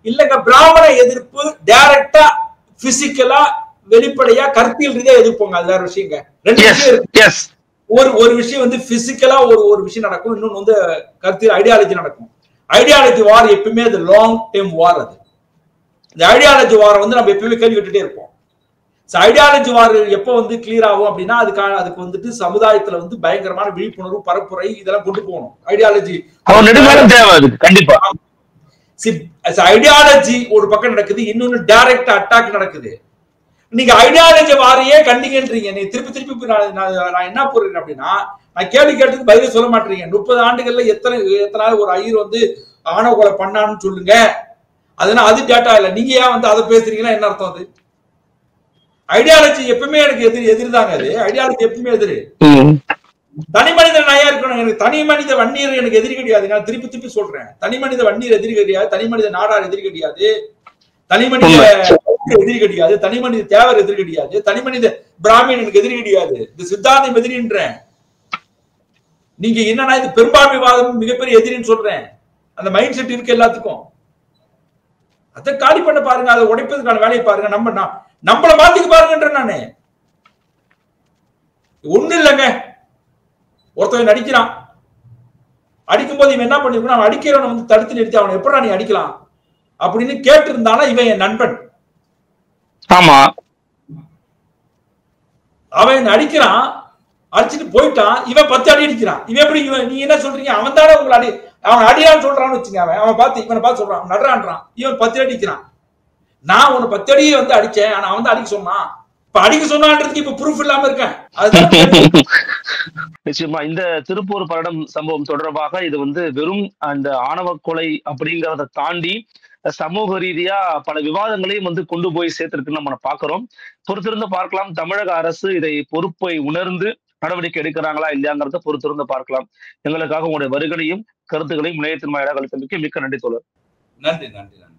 இல்லங்க, பிராமண எதிர்ப்பு டைரக்டா பிசிக்கலா வெளிப்படையா கருத்தியல் ரீதியா எதிர்ப்போங்க, அது வேற விஷயங்க. ரெண்டு விஷயம் இருக்கு. ஒரு விஷயம் வந்து பிசிக்கலா ஒரு விஷயம் நடக்கும், இன்னொன்னு வந்து கருத்தியல் ஐடியாலஜி நடக்கும். ஐடியாலஜி வார் எப்பவுமே அது லாங் டைம் வார். அது இந்த ஐடியாலஜி வார் வந்து நம்ம எப்பவுமே கேள்வி விட்டுட்டே இருப்போம். ஐடியாலஜி வார் எப்ப வந்து கிளியர் ஆகும் அப்படின்னா, அதுக்கு வந்துட்டு சமுதாயத்துல வந்து பயங்கரமான விழிப்புணர்வு பரப்புரை இதெல்லாம் கொண்டு போகணும். ஐடியாலஜி கண்டிப்பா ஐடியாலஜி ஒரு பக்கம் நடக்குது, இன்னொன்னு டைரக்ட் அட்டாக் நடக்குது. நீங்க ஐடியாலஜி வாரையே கண்டிங்கன்றீங்க. நீங்க திருப்பி நான் என்ன போறேன் அப்படின்னா, நான் கேள்வி கேட்டதுக்கு பதிலே சொல்ல மாட்டீங்க. 30 ஆண்டுகள்ல எத்தனை ஒரு ஐயர் வந்து ஆணவ கொலை பண்ணான்னு சொல்லுங்க, அதனால அது டேட்டா இல்ல. நீங்க ஏன் வந்து அதை பேசுறீங்கன்னா என்ன அர்த்தம்? அது ஐடியாலஜி எப்பவுமே எனக்கு எதிர்தாங்க. அது ஐடியாலஜி எப்பவுமே எதிரி. தனி மனிதன் நயா இருக்கணும். எனக்கு தனி மனித வன்னியர் எனக்கு எதிரி கிடையாது. நான் திருப்பி சொல்றேன், தனி மனித வன்னியர் எதிரி கிடையாது, தனி மனித நாடார் எதிரி கிடையாது, தனி மனித எதிரி கிடையாது, தனி மனித தேவர் எதிரி கிடையாது, தனி மனித பிராமின் எனக்கு எதிரி கிடையாது. இந்த சித்தாந்தம் எதிரின்றேன். நீங்க என்னன்னா இது பெரும்பான்மைவாதம் மிகப்பெரிய எதிரின்னு சொல்றேன். அந்த மைண்ட் செட் இருக்கு எல்லாத்துக்கும். அதை காலி பண்ண பாருங்க, அதை உடைப்பதற்கான வேலையை பாருங்க. நம்மள மாத்திக்க பாருங்கன்ற நானே. ஒண்ணு இல்லைங்க, ஒருத்தவன் நடிக்கிறான், அடிக்கும்போது இவன் என்ன பண்ணிருக்கணும், அவன் அடிக்கிறவனை வந்து தடுத்து நிறுத்தி அவனை எப்படா நீ அடிக்கலாம் அப்படின்னு கேட்டு இருந்தானா இவன் என் நண்பன். ஆமா, அவன் அடிக்கிறான், அடிச்சுட்டு போயிட்டான், இவன் 10 அடி அடிக்கிறான். இவன் எப்படி நீ என்ன சொல்றீங்க, அவன் தானே உங்களை அவன் அடியான்னு சொல்றான்னு வச்சுங்க. அவன் பார்த்து இவனை பார்த்து சொல்றான் நடுறான்றான், இவன் 10 அடி அடிக்கிறான். நான் உன்னை 10 அடியே வந்து அடிச்சேன், ஆனா அவன் தான் அடிக்க சொன்னான். இப்ப அடிக்க சொன்னான்றதுக்கு இப்ப ப்ரூஃப் இல்லாம இருக்கேன். நிச்சயமா இந்த திருப்பூர் பல்லடம் சம்பவம் தொடர்பாக இது வந்து வெறும் அந்த ஆணவ கொலை அப்படிங்கிறத தாண்டி சமூக ரீதியா பல விவாதங்களையும் வந்து கொண்டு போய் சேர்த்திருக்குன்னு நம்ம பாக்குறோம். பொறுத்திருந்து பார்க்கலாம், தமிழக அரசு இதை பொறுப்பை உணர்ந்து நடவடிக்கை எடுக்கிறாங்களா இல்லையாங்கிறத பொறுத்திருந்து பார்க்கலாம். எங்களுக்காக உங்களுடைய வருகையும் கருத்துக்களையும் நிலையத்தின் வாயிலாக அளித்தமைக்கு மிக்க நன்றி தோழர். நன்றி நன்றி நன்றி.